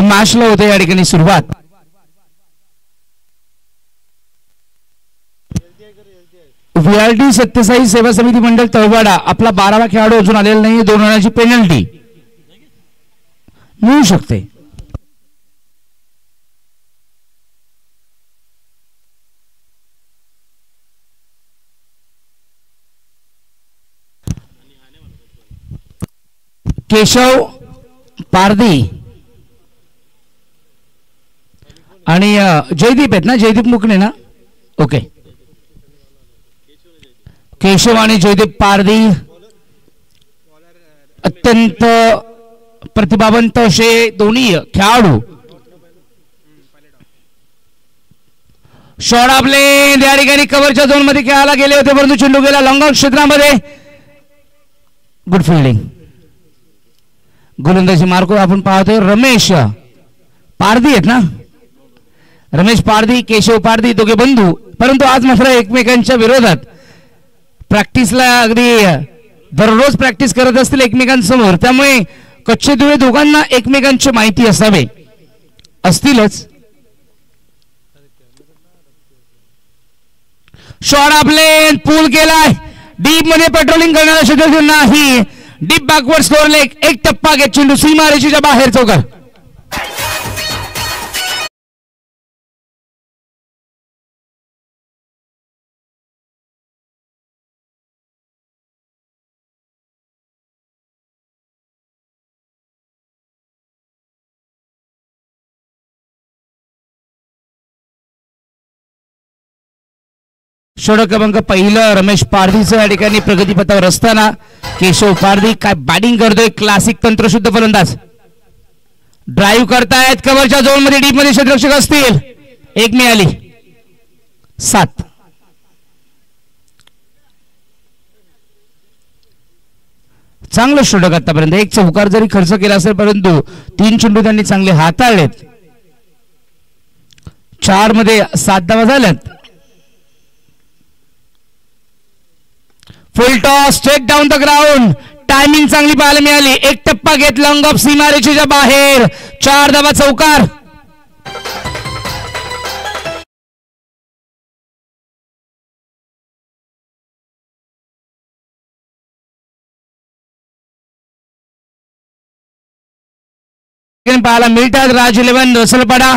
मॅचला होते या ठिकाणी सुरुवात. व्हीआरडी सत्यसाई सेवा समिती मंडळ तळवाडा आपला 12वा खेळाडू अजून आलेला नाही. 2 रनाची पेनल्टी मिळू शकते. केशव पारदी आणि जयदीप आहेत ना, जयदीप मुकणे ना. ओके, केशव आणि जयदीप पारदी अत्यंत प्रतिभावंत असे दोन्ही खेळाडू. शॉट आपले या ठिकाणी कव्हरच्या झोन मध्ये खेळायला गेले होते, परंतु चेंडू गेला लॉंग ऑन क्षेत्रामध्ये. Good fielding. गोलंदाजी मार्को आपण पाहतोय. रमेश पारदी आहेत ना, रमेश पारदी, केशव पारदी दोघे बंधू, परंतु आज मात्र एकमेकांच्या विरोधात प्रॅक्टिसला अगदी दररोज प्रॅक्टिस करत असतील एकमेकांसमोर. त्यामुळे कच्चे दुवे दोघांना एकमेकांची माहिती असावे असतीलच. शॉट आपले पूल केलाय. डीप मध्ये पेट्रोलिंग करणारा क्षेत्र नाही. Deep backward score leg. एक टप्पा घेत चेंडू सीमारेषेच्या बाहेर चौकार. षटक क्रमांक पहिलं रमेश पारदीचं या ठिकाणी प्रगतीपथावर असताना केशव पारदी काय बॅटिंग करतोय. क्लासिक तंत्रशुद्ध फलंदाज. ड्राईव्ह करतायत कव्हरच्या झोन मध्ये. डीप मध्ये क्षेत्ररक्षक असतील. एक मिळाली. 7. चांगलं षटक आतापर्यंत. एक चौकार जरी खर्च केला असेल परंतु 3 चेंडू त्यांनी चांगले हाताळलेत. 4 मध्ये 7 धावा झाल्यात. Full toss straight down the ground. Timing चांगली पाहायला मिळाली. एक टप्पा घेत लॉंग ऑफ सीमारेषेच्या बाहेर. 4 धावा चौकार. पाहायला मिळतात. राज 11 रसलपाडा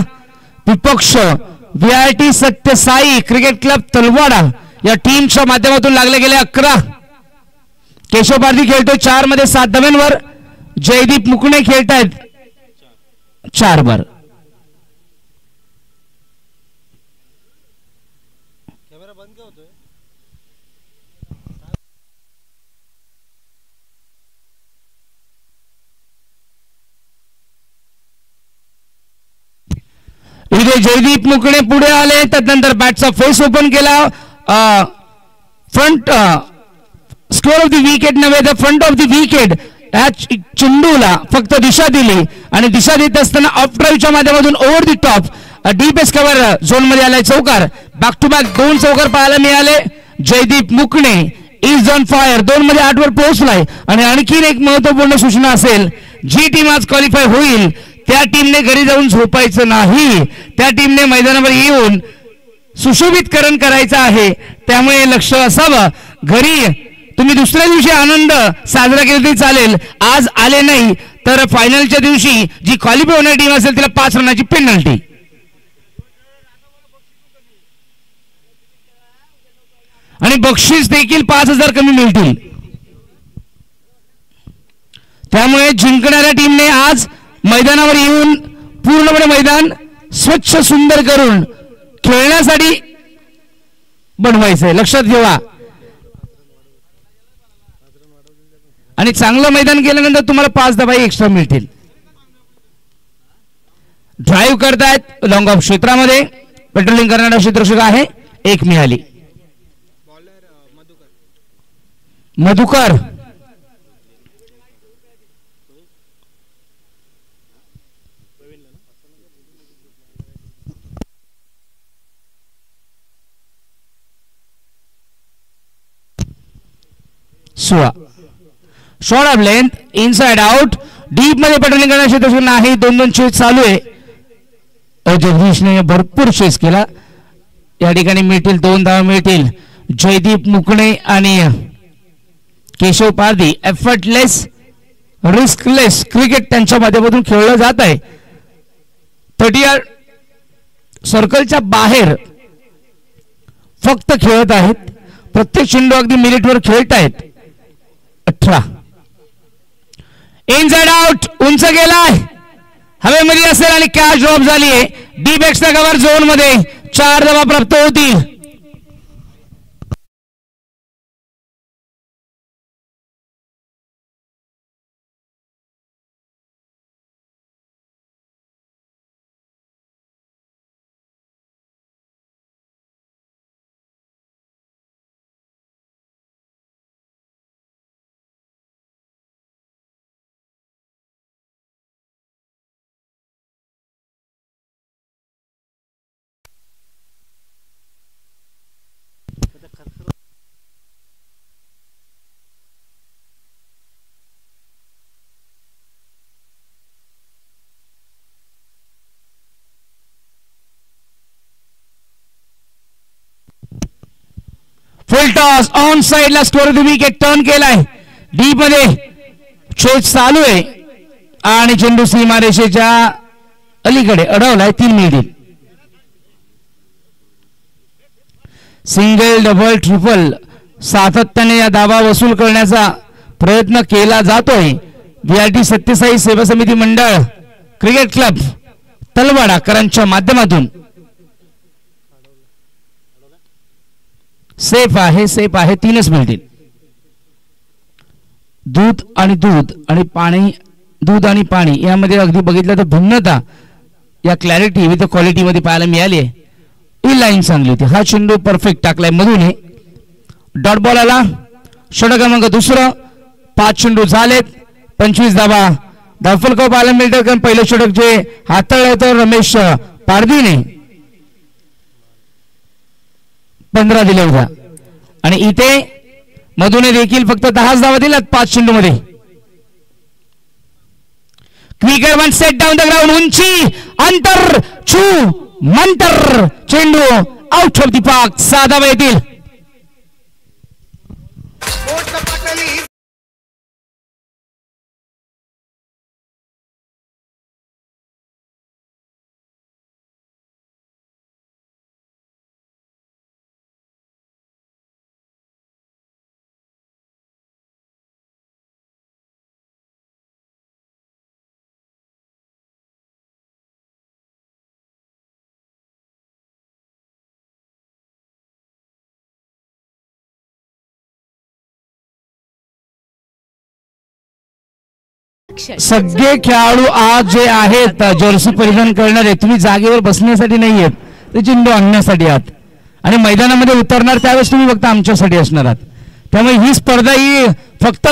विपक्ष व्हीआरटी सत्यसाई क्रिकेट क्लब तलवाडा या टीमच्या माध्यमातून लागले गेले 11. केशव पारदी खेळतोय 4 मध्ये 7 धाव्यांवर. जयदीप मुकणे खेळतायत 4 वर. इथे जयदीप मुकणे पुढे आले. त्यानंतर बॅटचा फेस ओपन केला. Front score of the wicket नव्हे तर फ्रंट ऑफ द विकेट या चेंडूला फक्त दिशा दिली आणि दिशा देत असताना ऑफ ड्राईव्हच्या माध्यमातून over the top deep S cover zone मध्ये आलाय चौकार. बॅक टू बॅक 2 चौकार पाहायला मिळाले. Jaydeep Mukane is on fire. 2 मध्ये 8 वर पोहोचलाय. आणि आणखीन एक महत्वपूर्ण सूचना असेल, जी टीम आज क्वालिफाय होईल त्या टीमने घरी जाऊन झोपायचं नाही. त्या टीमने मैदानावर येऊन सुशोभितकरण करायचं आहे. त्यामुळे लक्ष असावं. घरी तुम्ही दुसऱ्या दिवशी आनंद साजरा केला तरी चालेल. आज आले नाही तर फायनलच्या दिवशी जी क्वालिफाय होणारी टीम असेल तिला 5 रनाची पेनल्टी. आणि बक्षीस देखील 5,000 कमी मिळतील. त्यामुळे जिंकणाऱ्या टीमने आज मैदानावर येऊन पूर्णपणे मैदान स्वच्छ सुंदर करून खेळण्यासाठी बनवायचंय. लक्षात ठेवा. आणि चांगलं मैदान केल्यानंतर तुम्हाला 5 धावा एक्स्ट्रा मिळतील. ड्राईव्ह करतायत लॉंग ऑफ क्षेत्रामध्ये. पेट्रोलिंग करणारा क्षेत्ररक्षक आहे. 1 मिळाली. Madhukar Short of length, inside out, deep मध्ये पटवणी करण्याची तसं नाही. 2-2 चेस चालू आहे. जगदीशने भरपूर चेस केला. या ठिकाणी मिळतील 2 धावा मिळतील. जयदीप मुकणे आणि Keshav Pardhi. Effortless riskless cricket त्यांच्या माध्यमातून खेळलं जात आहे. 30 यार्ड सर्कलच्या बाहेर फक्त खेळत आहेत. प्रत्येक चेंडू अगदी मिनिटवर खेळत आहेत. 18 इनसाइड आउट. उंच गेलाय, हवेमध्ये असेल आणि कॅच ड्रॉप झाली आहे. डीप एक्स्ट्रा कव्हर झोन मध्ये 4 धावा प्राप्त होतील. फुल टॉस ऑन साइडला स्टोर द विकेट टर्न केलाय. डीप मध्ये चेस चालू आहे आणि चेंडू सीमारेषेच्या अलीकडे अडवलाय. 3 मिळतील. सिंगल डबल ट्रिपल सातत्याने या धावा वसूल करण्याचा प्रयत्न केला जातोय. VRT सत्यसाई सेवा समिती मंडळ क्रिकेट क्लब तलवाडा करांच्या माध्यमातून. सेफ आहे, सेफ आहे. 3च मिळतील. दूध आणि पाणी, दूध आणि पाणी यामध्ये अगदी बघितलं तर भिन्नता या क्लॅरिटी विथ क्वालिटी मध्ये पाहायला मिळाली आहे. ही लाईन चांगली होती. हा चेंडू परफेक्ट टाकलाय मधून. डॉट बॉल आला. षटक क्रमांक 2. 5 चेंडू झालेत. 25 धावा. धावफलक पाहायला मिळतं कारण पहिलं षटक जे हाताळलं तर रमेश पारधीने 15 दिले होता आणि इथे मधून देखील फक्त 10 धावा दिल्यात 5 चेंडू मध्ये. Quicker one set down the ground. उंची अंतर छू मंतर चेंडू आउट ऑफ द पार्क. 6 धावा येतील. सगळे खेळाडू आज जे आहेत जर्सी परिधान करणारे, तुम्ही जागेवर बसण्यासाठी नाही आहेत, ते चेंडू आणण्यासाठी आहात आणि मैदानामध्ये उतरणार त्यावेळेस तुम्ही फक्त आमच्यासाठी असणार आहात. त्यामुळे ही स्पर्धा ही फक्त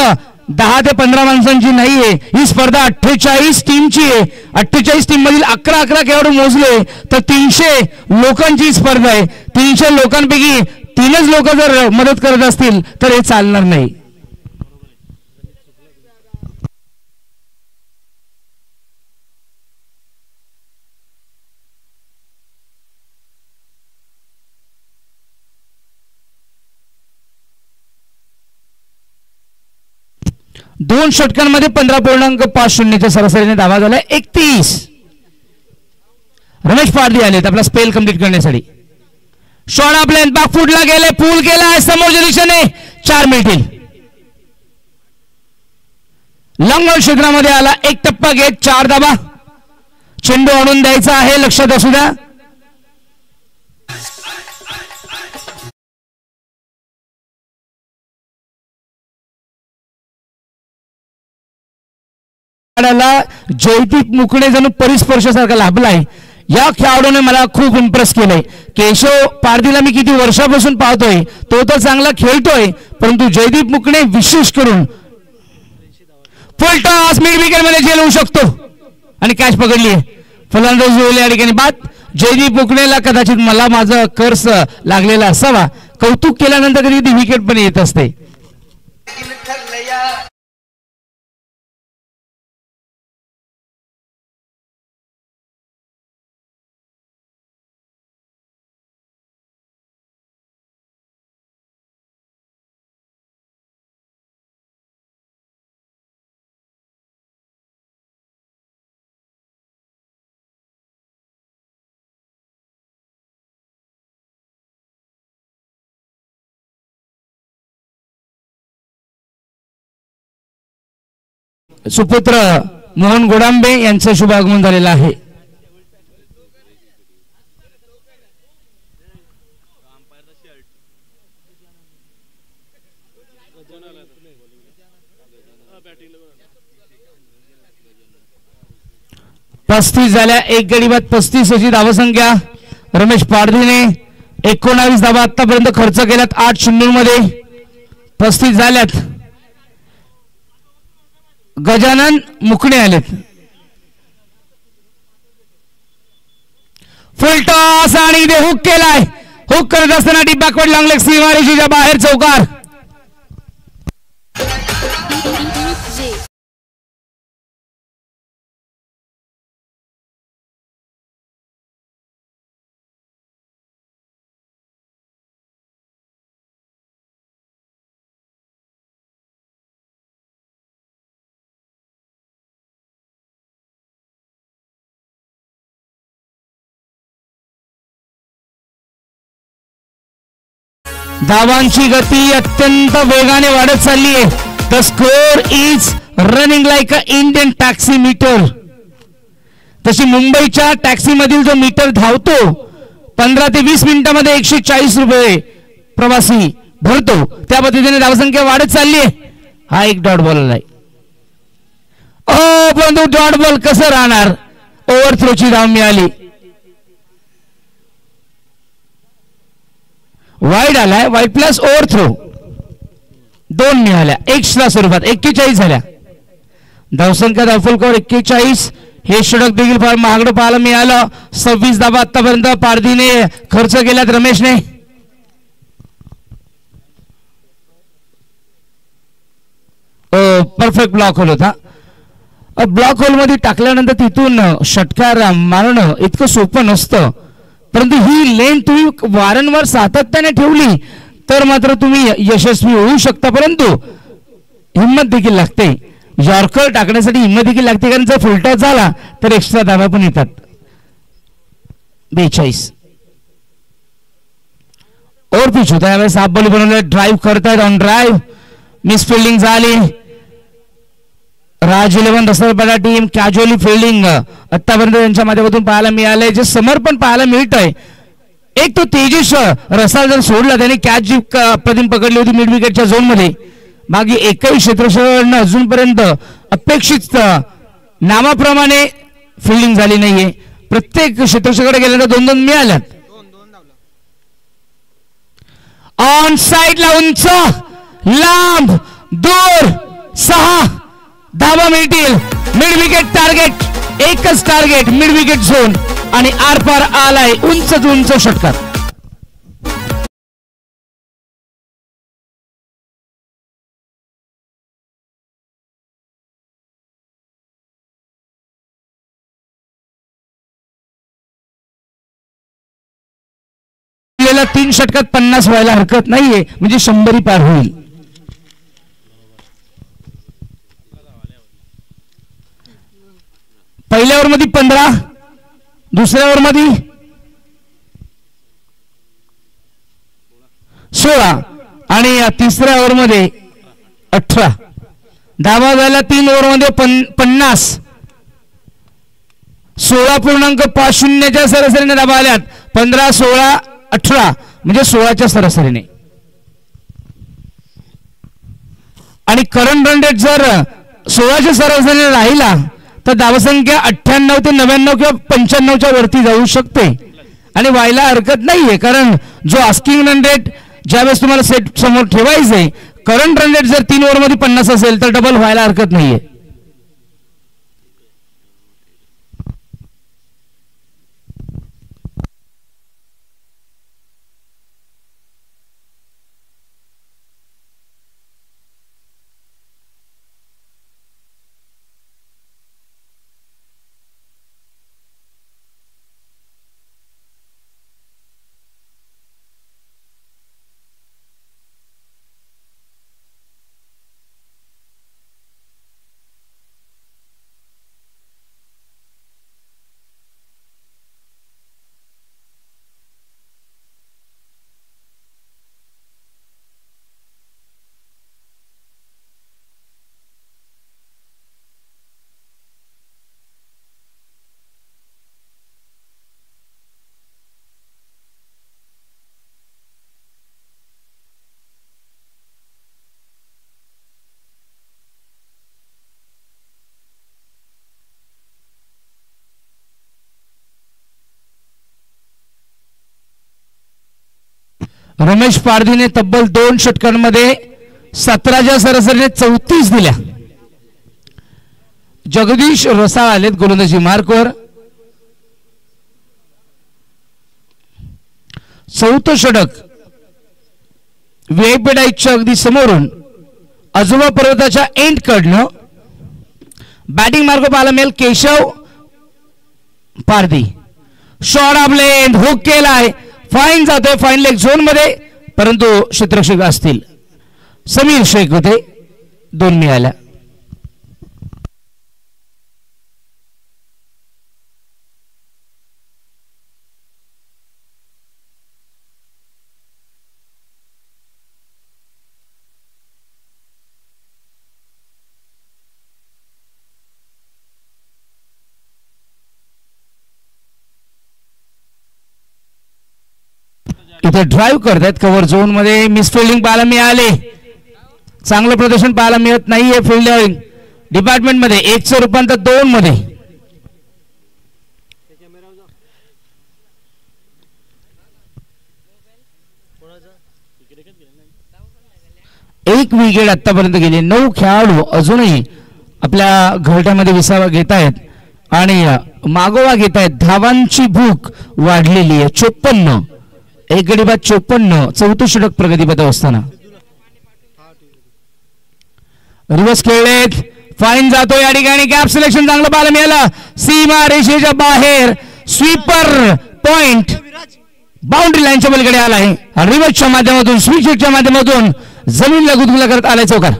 10 ते 15 माणसांची नाहीये. ही स्पर्धा 48 टीमची आहे. 48 टीम मधील 11 खेळाडू मोजले तर 300 लोकांची स्पर्धा आहे. 300 लोकांपैकी 3च लोक जर मदत करत असतील तर हे चालणार नाही. दोन षटकांमध्ये 15.50 सरासरीने धावा झाला. 31 रमेश पारधी आलेत आपला स्पेल कंप्लीट करण्यासाठी. शॉट आपल्या बॅकफुटला गेले, पूल केला समोरच्या दिशेने. 4 मिळतील. लॉंग ऑन क्षेत्रामध्ये आला. 1 टप्पा घेत 4 धावा. चेंडू आणून द्यायचा आहे, लक्षात असू द्या. जयदीप मुकणे जणू परिस्पर्शासारखा लाभलाय. या खेळाडूने मला खूप इम्प्रेस केलंय. केशव पारधीला मी किती वर्षापासून पाहतोय, तो तर चांगला खेळतोय, परंतु जयदीप मुकणे विशेष करून फुल टॉस मिड विकेट मध्ये झेलू शकतो आणि कॅच पकडली आहे. फलंदाज होईल या ठिकाणी बाद. जयदीप मुकणेला कदाचित मला माझा कर्स लागलेला असावा. कौतुक केल्यानंतर कधी विकेट पण येत असते. सुपुत्र मोहन गोडांबे यांचं शुभ आगमन झालेलं आहे. पस्तीस झाल्या, एक गडी बाद 35 अशी धावसंख्या. रमेश पाडधीने 19 धावा आतापर्यंत खर्च केल्यात 8 चेंडूंमध्ये. 35 झाल्यात. गजानन मुकणे आलेत. फुल टॉस आणि इथे हुक केलाय. हुक करत असताना डीप बॅकवर्ड लॉंग लेग सीमारेषेच्या बाहेर चौकार. धावांची गती अत्यंत वेगाने वाढत चालली आहे. The score is running like a Indian taxi meter. तशी मुंबईच्या टॅक्सी मधील जो मीटर धावतो 15 ते 20 मिनिटांमध्ये 140 रुपये प्रवासी भरतो, त्या पद्धतीने धावसंख्या वाढत चालली आहे. हा एक डॉट बॉल आहे. परंतु डॉट बॉल कसं राहणार. ओव्हरथ्रोची धाव मिळाली. वाईड आलाय. वाईड प्लस ओव्हरथ्रो 2 मिळाल्या एक्स्ट्रा स्वरूपात. 41 झाल्या धावसंख्या. धावफलकावर 41. हे षटक देखील फार महागडं पाहायला मिळालं. 26 धावा आतापर्यंत पारधीने खर्च केल्यात रमेशने. परफेक्ट ब्लॉक होल होता. ब्लॉक होल मध्ये टाकल्यानंतर तिथून षटकार मारणं इतकं सोपं नसतं. परंतु ही लेन तुम्ही वारंवार सातत्याने ठेवली तर मात्र तुम्ही यशस्वी होऊ शकता. परंतु हिंमत देखील लागते. यॉर्कर टाकण्यासाठी हिंमत देखील लागते, कारण जर फुलटॉस झाला तर एक्स्ट्रा धावा पण येतात. 42 ओव्हर पिच होता. यावेळेस हाफ बॉल बनवले. ड्राईव्ह करतायत. ऑन ड्राईव्ह मिस फिल्डिंग झाली. राज 11 रसलपाडा टीम कॅज्युअली फिल्डिंग आतापर्यंत त्यांच्या माध्यमातून पाहायला मिळालंय. जे समर्पण पाहायला मिळतंय. एक तो तेजस रसाल जर सोडला, त्याने कॅच जी प्रतिम पकडली होती मिड विकेटच्या झोन मध्ये, बाकी एकही क्षेत्ररक्षकांना अजूनपर्यंत अपेक्षित नामाप्रमाणे फिल्डिंग झाली नाहीये. प्रत्येक क्षेत्ररक्षकाकडे गेल्यानंतर 2-2 मिळाल्यात. ऑन साइडला उंच लांब दूर 6 धावा मिळतील. Mid wicket target. एकच टार्गेट मिड विकेट झोन आणि आरपार आलाय उंच षटकार. आपल्याला 3 षटकात 50 व्हायला हरकत नाहीये, म्हणजे 100 पार होईल. पहिल्या ओव्हर मध्ये 15, दुसऱ्या ओव्हर मध्ये 16 आणि तिसऱ्या ओव्हर मध्ये 18 धावा झाल्या. 3 ओव्हर मध्ये 50. 16.50च्या सरासरीने धावा आल्यात. 15, 16, 18 म्हणजे 16च्या सरासरीने. आणि करंट रन रेट जर 16च्या सरासरीने राहिला तर धावसंख्या 98 ते 99 किंवा 95च्या वरती जाऊ शकते. आणि व्हायला हरकत नाहीये, कारण जो आस्किंग रन रेट ज्यावेळेस तुम्हाला सेट समोर ठेवायचंय, करंट रन रेट जर 3 ओव्हर मध्ये 50 असेल तर डबल व्हायला हरकत नाहीये. रमेश पारधीने तब्बल 2 षटकांमध्ये 17च्या सरासरीने 34 दिल्या. जगदीश रसाळ आलेत गोलंदाजी मार्कवर. 4थं षटक व्हीआयपी डाईच्या अगदी समोरून आजोबा पर्वताच्या एंड कडनं बॅटिंग मार्ग पाहायला मिळेल Keshav Pardhi. Shot of length hook केलाय, फाईन जातोय फाईन लेग झोन मध्ये, परंतु क्षेत्ररक्षक असतील समीर शेख होते, 2 मिळाल्या. इथे ड्राईव्ह करतायत कव्हर झोन मध्ये. मिस फिल्डिंग पाहायला मिळाले, चांगलं प्रदर्शन पाहायला मिळत नाहीये फिल्डिंग डिपार्टमेंट मध्ये. 1चं रूपांतर 2 मध्ये. एक विकेट आतापर्यंत गेली. 9 खेळाडू अजूनही आपल्या घरट्यामध्ये विसावा घेत आहेत आणि मागोवा घेत आहेत. धावांची भूक वाढलेली आहे. 54, एक गडी बाद 54. 4थं षटक प्रगतीपथ असताना रिवर्स खेळलेत, फाईन जातो या ठिकाणी. गॅप सिलेक्शन चांगलं पाहायला मिळालं. सीमा रेषेच्या बाहेर स्वीपर पॉइंट बाउंड्री लाईनच्या पलीकडे आला आहे. रिवर्सच्या माध्यमातून स्विच हिटच्या माध्यमातून जमीनला गुदगुला करत आलाय चौकार.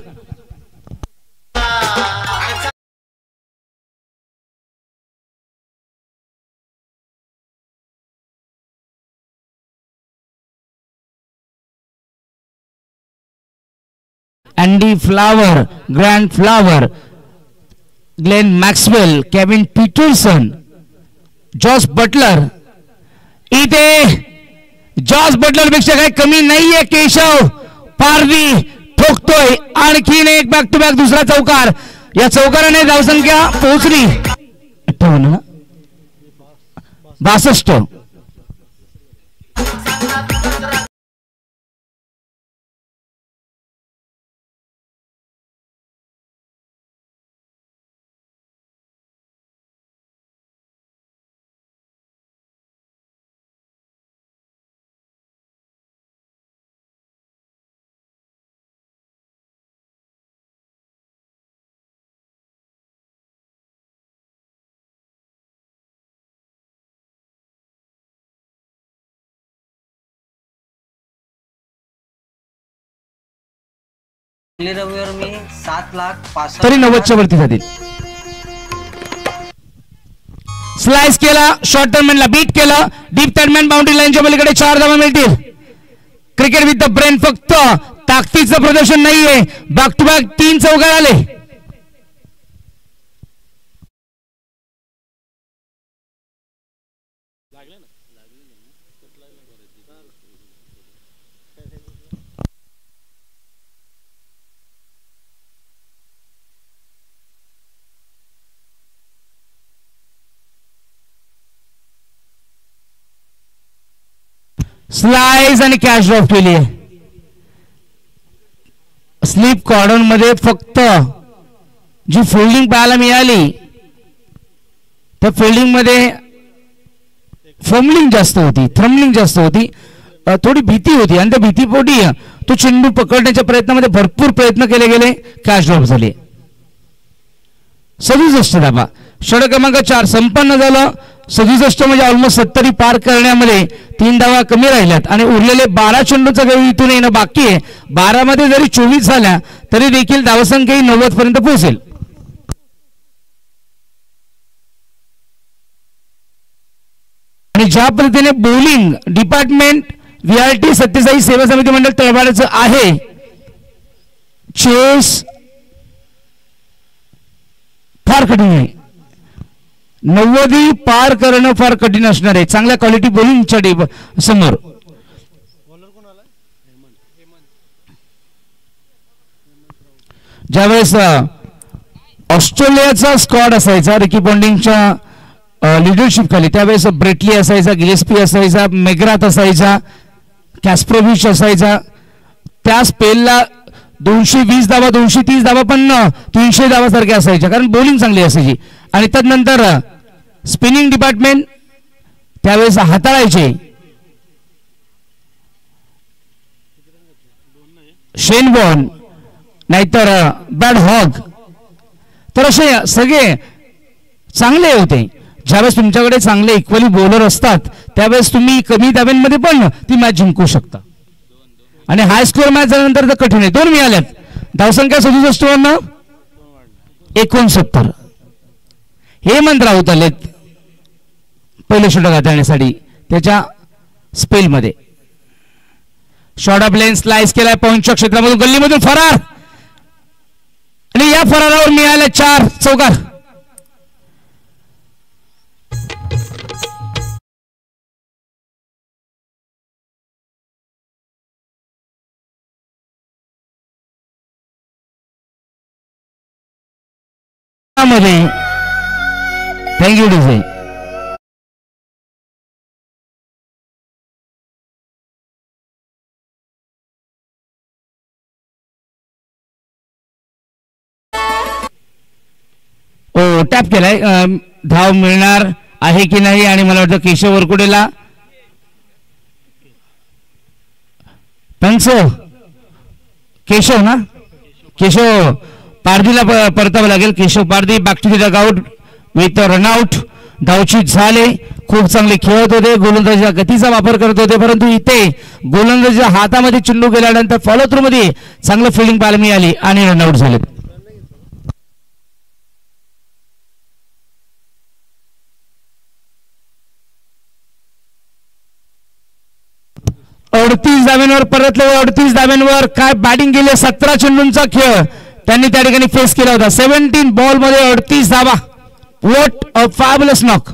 Andy Flower, Grant Flower, Glenn Maxwell, Kevin Pietersen, Jos Buttler. इथे जॉस बटलर पेक्षा काही कमी नाहीये. केशव पारधी ठोकतोय आणखीन एक बॅक टू बॅक दुसरा चौकार. या चौकाराने धावसंख्या पोहोचली 58, 62. रविवार मी 7,05,000 तरी 90च्या वरती जातील. स्लाइस केला, शॉर्ट टर्नमॅनला बीट केलं, डीप टर्नमॅन बाउंड्री लाईनच्या पलीकडे 4 धावा मिळतील. क्रिकेट विथ द ब्रेन, फक्त ताकदीचं प्रदर्शन नाहीये. बॅक टू बॅक 3 चौकार आले. स्लाइस आणि कॅच ड्रॉप केली. स्लीप कॉर्डर मध्ये फक्त जी फिल्डिंग पाहायला मिळाली त्या फिल्डिंग मध्ये फमलिंग जास्त होती, थ्रमलिंग जास्त होती, थोडी भीती होती आणि त्या भीतीपोटी तो चेंडू पकडण्याच्या प्रयत्नामध्ये भरपूर प्रयत्न केले गेले. कॅच ड्रॉप झाले. 67 धावा. षटक क्रमांक 4 संपन्न झालं. 67 म्हणजे ऑलमोस्ट 70 पार करण्यामध्ये 3 धावा कमी राहिल्यात आणि उरलेले 12 चेंडूचा गडी इथून येणं बाकी आहे. 12 मध्ये जरी 24 झाल्या तरी देखील धावसंख्या 90 पर्यंत पोहोचेल. आणि ज्या पद्धतीने बॉलिंग डिपार्टमेंट व्हीआरटी सत्यसाई सेवा समिती मंडळ तळपाड्याचं आहे, चेस फार कठीण आहे. 90 पार करणं फार कठीण असणार आहे चांगल्या क्वालिटी बॉलिंगच्या समोर. ज्यावेळेस ऑस्ट्रेलियाचा स्क्वॉड असायचा रिकी पॉन्टिंगच्या लिडरशिप खाली, त्यावेळेस ब्रेटली असायचा, गिलेस्पी असायचा, मेग्राथ असायचा, कॅस्प्रोव्हिच असायचा, त्या स्पेलला 220 धावा 230 धावा पण 300 धावा सारख्या असायच्या, कारण बॉलिंग चांगली असायची. आणि त्यानंतर स्पिनिंग डिपार्टमेंट त्यावेळेस हाताळायचे शेन वॉर्न नाहीतर बॅड हॉग. तर असे सगळे चांगले होते. ज्यावेळेस तुमच्याकडे चांगले इक्वली बॉलर असतात त्यावेळेस तुम्ही कमी धाब्यांमध्ये पण ती मॅच जिंकू शकता. आणि हाय स्कोअर मॅच झाल्यानंतर तर कठीण आहे. 2 मिळाल्यात, धावसंख्या 67 69. हेमंत राऊत आलेत पहिले षटक हाताळण्यासाठी त्याच्या स्पेलमध्ये. शॉर्ट ऑफ लेन स्लाइस केलाय पॉइंटच्या क्षेत्रामधून, गल्लीमधून फरार, आणि या फरारावर मिळाल्या 4 चौकार. मध्ये थँक्यू डीजे. ओ टॅप केलाय, धाव मिळणार आहे की नाही. आणि मला वाटतं केशव वरकुडेला पंच केशव ना, केशव पारदीला परतावं लागेल. Keshav Pardi back to the dugout with run out. धावचीत झाले, खूप चांगले खेळत होते, गोलंदाजीच्या गतीचा वापर करत होते, परंतु इथे गोलंदाजीच्या हातामध्ये चेंडू गेल्यानंतर फॉलो थ्रू मध्ये चांगलं फिल्डिंग पाहायला मिळाली आणि रनआउट झाले. अडतीस धाब्यांवर परतले. 38 धाब्यांवर काय बॅटिंग केली. 17 चेंडूंचा खेळ त्यांनी त्या ठिकाणी फेस केला होता. 17 बॉल मध्ये 38 धावा. What a fabulous knock.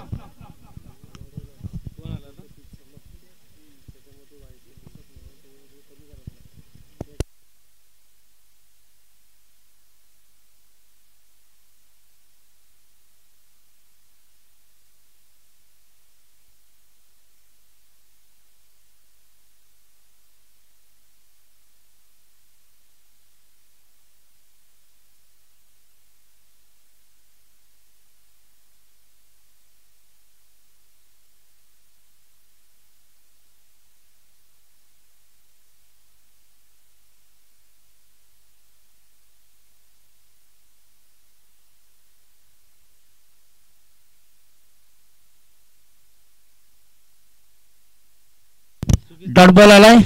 Dot ball आलाय.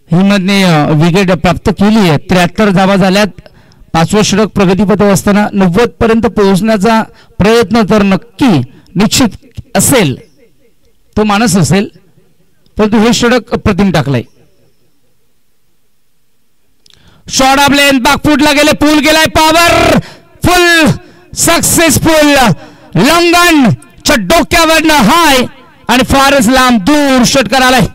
हिम्मतने विकेट प्राप्त केली आहे. 73 धावा झाल्यात. 5वं षटक प्रगतीपथावर असताना 90 पर्यंत पोहोचण्याचा प्रयत्न तर नक्की निश्चित असेल, तो मानस असेल, परंतु हे षटक प्रतिम टाकलाय. शॉर्ट ऑफ लेन बॅकफुटला गेले, पूल गेलाय, पॉवर फुल सक्सेसफुल. लंगन च्या डोक्यावरनं हाय आणि फारच लांब दूर षटकार आलाय.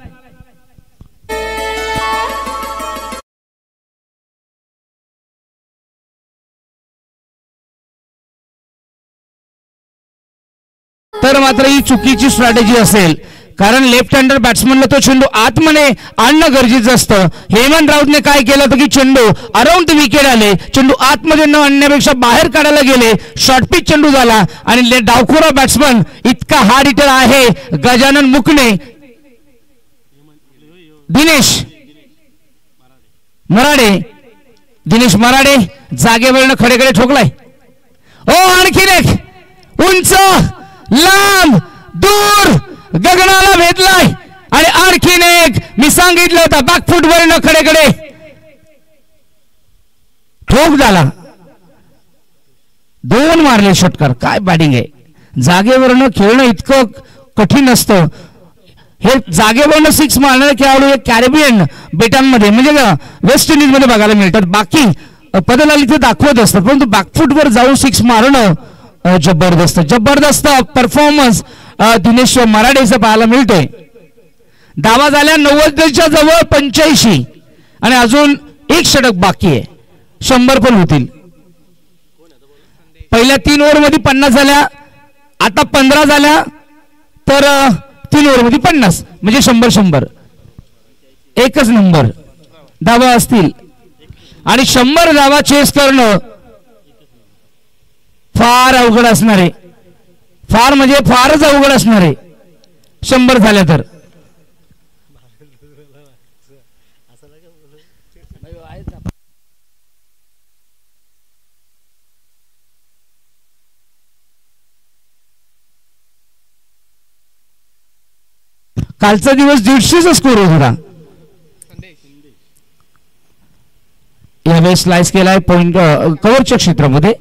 तर मात्र ही चुकीची स्ट्रॅटेजी असेल, कारण लेफ्ट हँडर बॅट्समनला तो चेंडू आतमध्ये आणणं गरजेचं असतं. हेमंत राऊतने काय केलं होतं की चेंडू अराउंड द विकेट आले, चेंडू आतमध्ये न आणण्यापेक्षा बाहेर काढायला गेले, शॉर्ट पिच चेंडू झाला आणि डावखोरा बॅट्समन इतका हार्ड हिटर आहे गजानन मुकणे, दिनेश मराडे जागेवरनं खडेकडे ठोकलाय. ओ आणखीन एक उंच लांब दूर गगनाला भेदलाय आणि आणखीन एक मी सांगितलं होतं बॅकफुट वरनं खडेकडे ठोक झाला. 2 मारले षटकार. काय बॅटिंग आहे. जागेवरनं खेळणं इतकं कठीण असतं. हे जागेवरनं 6 मारणारे खेळाडू हे कॅरेबियन बेटांमध्ये म्हणजे वेस्ट इंडिज मध्ये बघायला मिळतात. बाकी पदलाली ते दाखवत असतात, परंतु बॅकफुटवर जाऊन 6 मारणं जबरदस्त परफॉर्मन्स दिनेश मराठेचा पाहायला मिळतोय. धावा झाल्या 90च्या जवळ 85 आणि अजून एक षटक बाकी आहे. 100 पण होतील. पहिल्या 3 ओव्हर मध्ये 50 झाल्या, आता 15 झाल्या तर 3 ओव्हरमध्ये 50 म्हणजे 100 एकच नंबर धावा असतील आणि 100 धावा चेस करणं फार अवघड असणार आहे. फार म्हणजे फारच अवघड असणार आहे 100 झाल्या तर. कालचा दिवस 150चा स्कोर होत होता. यावेळेस स्लाइस केलाय पॉइंट कव्हरच्या क्षेत्रामध्ये.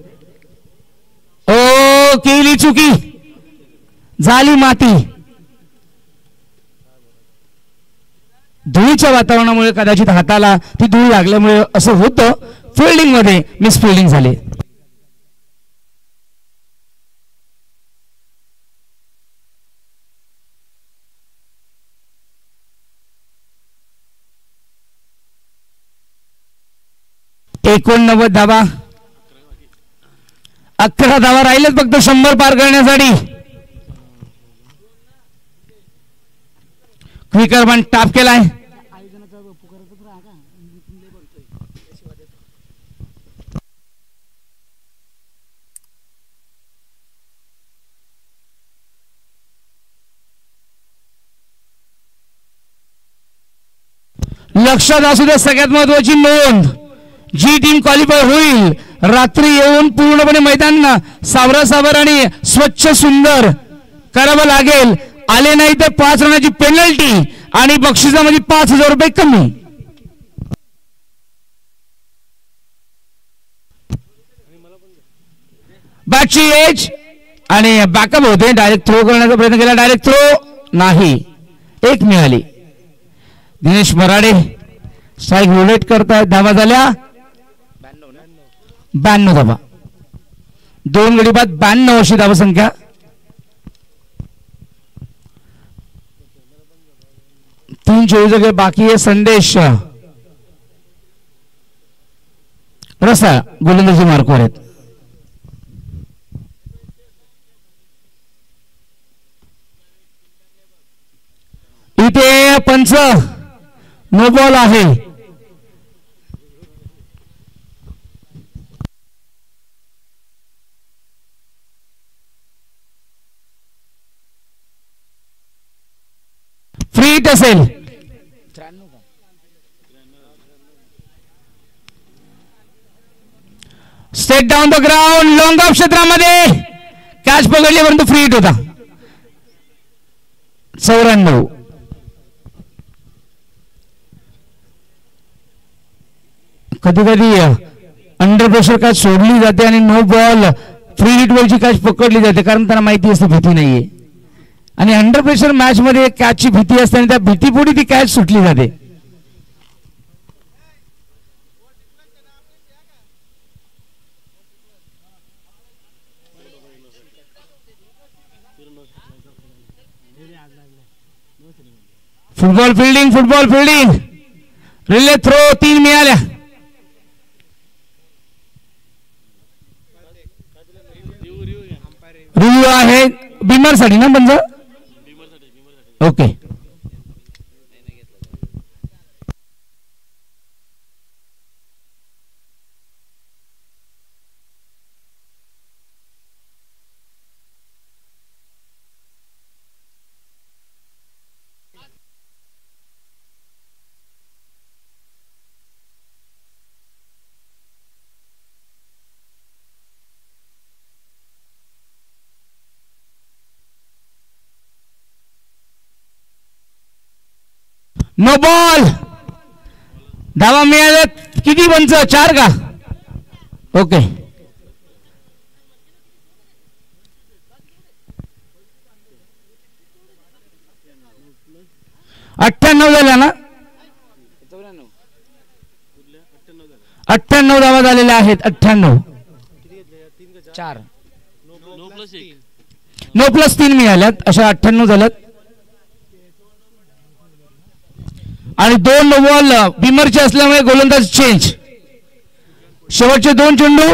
ओ केली चुकी झाली माती. धुळीच्या वातावरणामुळे कदाचित हाताला ती धूळ लागल्यामुळे असं होतं. फिल्डिंग मध्ये मिस फिल्डिंग झाली. एकोणनव्वद धावा 11 धावा राहिलेत फक्त 100 पार करण्यासाठी. क्विकर पण टाप केलाय. लक्षात असू द्या सगळ्यात महत्वाची नोंद, जी टीम क्वालिफाय होईल रात्री येऊन पूर्णपणे मैदान सावरासावर आणि स्वच्छ सुंदर करावं लागेल. आले नाही तर 5 रनाची पेनल्टी आणि बक्षिसामध्ये 5,000 रुपये कमी. बॅटची एज आणि बॅकअप होते. डायरेक्ट थ्रो करण्याचा प्रयत्न केला, डायरेक्ट थ्रो नाही, एक मिळाली. दिनेश मराडे स्ट्राईक रोलेट करतायत. धावा झाल्या 92 धावा. 2 गडी बाद 92 अशी धावा संख्या. तीन 24 बाकी आहे. संदेश रसा गोलंदाजी मार्कवर आहेत. इथे पंच नो बॉल आहे. फ्री हिट असेल. State down the ground long of क्षेत्रामध्ये कॅच पकडली परंतु फ्री हिट होता. 94. कधी कधी अंडर प्रेशर कॅच सोडली जाते आणि नो बॉल फ्री हिट वरची कॅच पकडली जाते कारण त्यांना माहिती असते भीती नाहीये. आणि अंडर प्रेशर मॅच मध्ये कॅचची भीती असते आणि त्या भीतीपोटी ती कॅच सुटली जाते. फुटबॉल फिल्डिंग रिले थ्रो 3 मिळाल्या. रिव्ह्यू आहे बिमर साठी ना पंच. ओके. No ball. धावा मिळाल्यात किती पंच? 4 का? ओके. अठ्ठ्याण्णव झाल्या ना? 98 धावा झालेल्या आहेत. 98 4 नो प्लस 3 मिळाल्यात अशा 98 झाल्यात. आणि 2 नो बॉल बिमरचे असल्यामुळे गोलंदाज चेंज. शेवटचे 2 चेंडू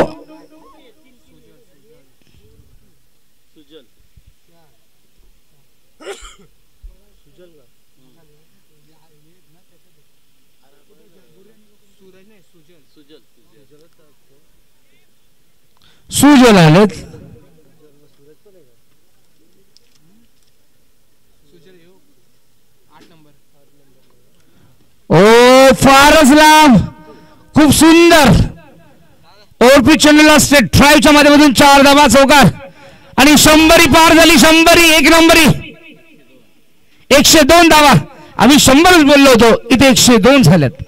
सुजल आलेत. ओ फारच लांब, खूप सुंदर. ओरपी चंडूला स्टेट ड्राईव्हच्या माध्यमातून 4 धावा चौकार आणि 100 पार झाली. 100 एक नंबरी. 102 धावा. आम्ही 100च बोललो होतो, इथे 102 झाल्यात.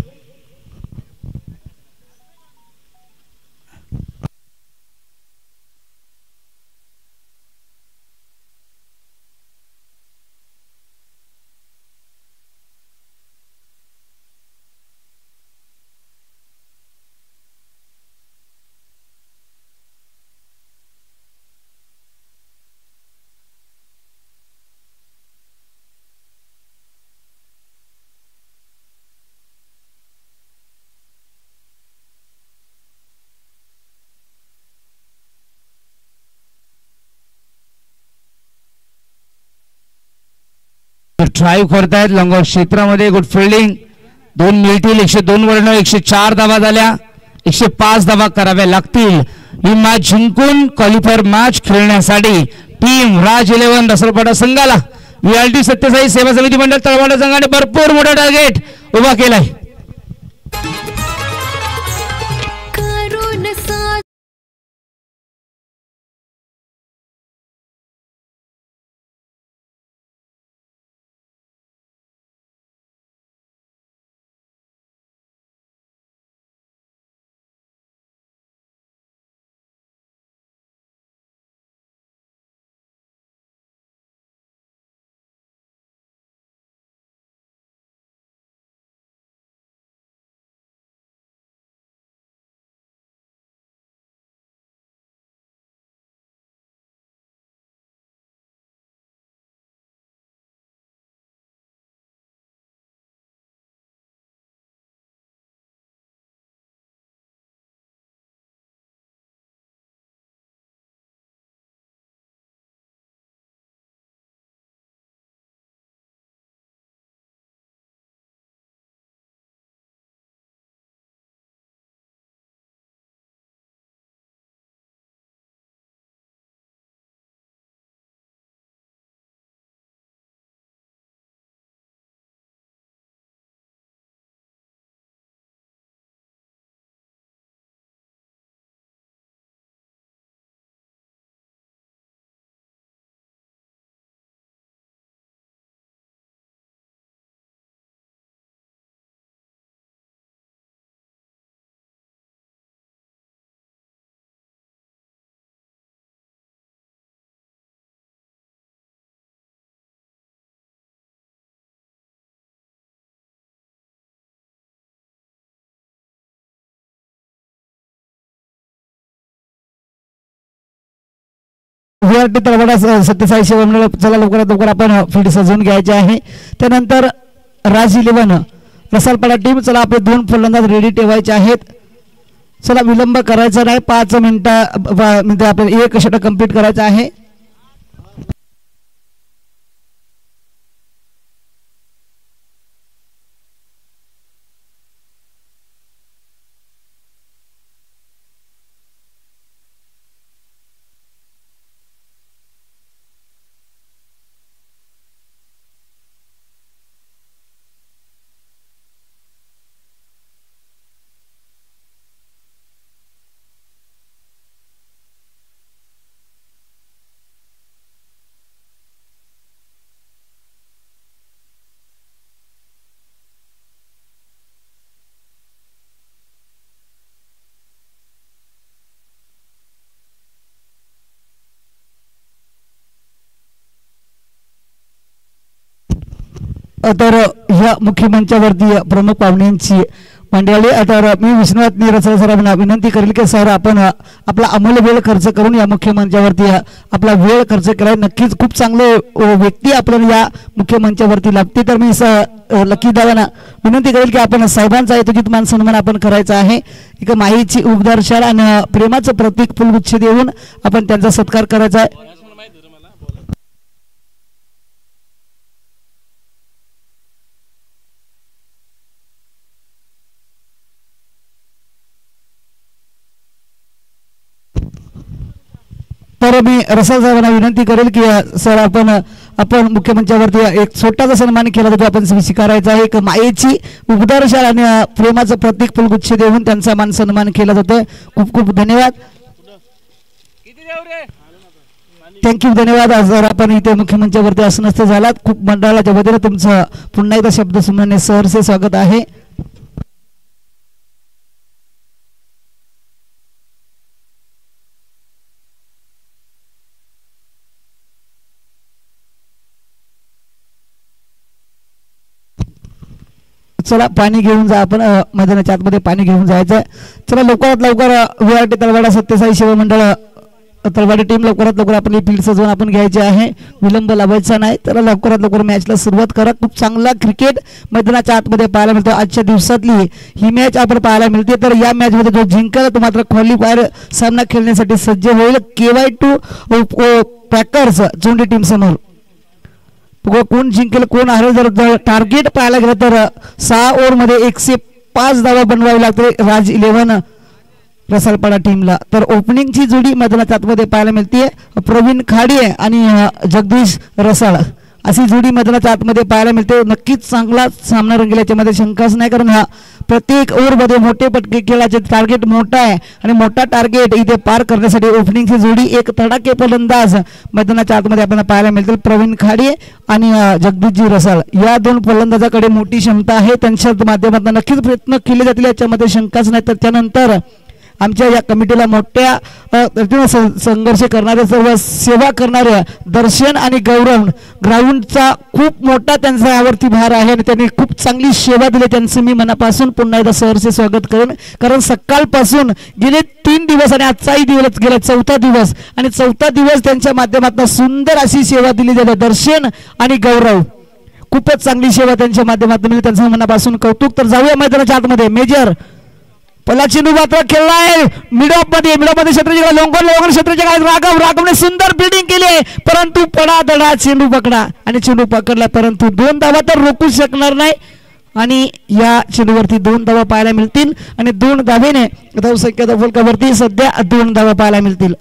ड्राईव्ह करतायत लॉंग क्षेत्रामध्ये. Good fielding. 2 मिळतील. 102 वर्ण 104 धावा झाल्या. 105 धावा कराव्या लागतील ही मॅच जिंकून क्वालिफायर मॅच खेळण्यासाठी. टीम राज 11 रसलपाडा संघाला व्हीआरटी सत्यसाई सेवा समिती मंडळ तळवाडा संघाने भरपूर मोठा टार्गेट उभा केलाय. व्हीआरटी तळवाडा सत्यसाई सेवा मंडळ. चला लवकरात लवकर आपण फील्ड सजवून घ्यायचे आहे. त्यानंतर राज 11 रसालपाडा टीम. चला आपले 2 फलंदाज रेडी ठेवायचे आहेत. चला विलंब करायचा नाही. 5 मिनिटं आपल्याला 1 षटक कंप्लीट करायचं आहे. तर ह्या मुख्य मंचावरती प्रमुख पाहुण्यांची मंडळी. तर मी विश्वनाथ निरसळ सरांना विनंती करेल की सर आपण आपला अमूल्य वेळ खर्च करून या मुख्य मंचावरती आपला वेळ खर्च केला. नक्कीच खूप चांगले व्यक्ती आपल्याला या मुख्य मंचावरती लागते. तर मी लकी दादांना विनंती करेल की आपण साहेबांचा यथोचित मान सन्मान आपण करायचा आहे. एक माईची उबदार शाल आणि प्रेमाचं प्रतीक फुलगुच्छ देऊन आपण त्यांचा सत्कार करायचा आहे. तर मी रसाल साहेबांना विनंती करेल की सर आपण मुख्यमंचावरती एक छोटासा सन्मान केला जातो, आपण स्वीकारायचा आहे. एक मायेची उबदार आणि प्रेमाचं प्रतीक फुलगुच्छ देऊन त्यांचा मान सन्मान केला जातोय. खूप खूप धन्यवाद. थँक्यू, धन्यवाद. जर आपण इथे मुख्यमंचावरती असं नसतं झालात, खूप मंडळाच्या वतीने तुमचं पुन्हा एकदा शब्द सुमने सहर्षे स्वागत आहे. चला पाणी घेऊन जा, आपण मैदानाच्या आतमध्ये पाणी घेऊन जायचं. चला लवकरात लवकर VRT तलवाडा सत्यसाई सेवा मंडळ तलवाडी टीम लवकरात लवकर आपली फील्ड सजवून आपण घ्यायची आहे, विलंब लावायचा नाही. तर लवकरात लवकर मॅचला सुरुवात करा. खूप चांगला क्रिकेट मैदानाच्या आतमध्ये पाहायला मिळतो. आजच्या दिवसातली ही मॅच आपण पाहायला मिळते. तर या मॅचमध्ये जो जिंकला तो मात्र क्वालिफायर सामना खेळण्यासाठी सज्ज होईल KY2 पॅकर्स चोंडी टीम समोर. कोण जिंकेल कोण हरेल, जर टार्गेट पाहायला गेलं तर 6 ओव्हरमध्ये 105 धावा बनवावी लागते राज 11 रसालपाडा टीमला. तर ओपनिंगची जोडी मैदानाच्या आतमध्ये पाहायला मिळते. प्रवीण खाडे आणि जगदीश रसाळ अशी जोडी मैदानाच्या आतमध्ये पाहायला मिळते. नक्कीच चांगला सामना रंगेल, याच्यामध्ये शंकाच नाही, कारण हा प्रत्येक ओव्हरमध्ये मोठे पटके खेळाचे टार्गेट मोठा आहे आणि मोठा टार्गेट इथे पार करण्यासाठी ओपनिंगची जोडी एक तडाखे फलंदाज मैदानाच्या आतमध्ये आपल्याला पाहायला मिळतील. प्रवीण खाडे आणि जगदीशजी रसाळ या दोन फलंदाजाकडे मोठी क्षमता आहे, त्यांच्या माध्यमातून नक्कीच प्रयत्न केले जातील, याच्यामध्ये शंकाच नाही. तर त्यानंतर आमच्या या कमिटीला मोठ्या संघर्ष करणारे, सर्व सेवा करणारे दर्शन आणि गौरव ग्राउंडचा खूप मोठा त्यांचा यावरती भार आहे आणि त्यांनी खूप चांगली सेवा दिली. त्यांचं मी मनापासून पुन्हा एकदा सहर्ष स्वागत करेन, कारण सकाळपासून गेले 3 दिवस आणि आजचाही दिवस गेला 4था दिवस आणि 4था दिवस त्यांच्या माध्यमातून सुंदर अशी सेवा दिली जाते. दर्शन आणि गौरव खूपच चांगली सेवा त्यांच्या माध्यमातून मिळते, त्यांचं मनापासून कौतुक. तर जाऊया मैदानाच्या आतमध्ये. मेजर पहिला चेंडू मात्र खेळला आहे मिडॉपमध्ये क्षेत्राच्या लोंगर क्षेत्राच्या काळात राघवने सुंदर फिल्डिंग केली आहे, परंतु पडादडा चेंडू पकडा आणि चेंडू पकडला, परंतु 2 धावा तर रोखू शकणार नाही आणि या चेंडूवरती 2 धावा पाहायला मिळतील आणि 2 धावेने धावसंख्या फलकावरती सध्या 2 धावा पाहायला मिळतील.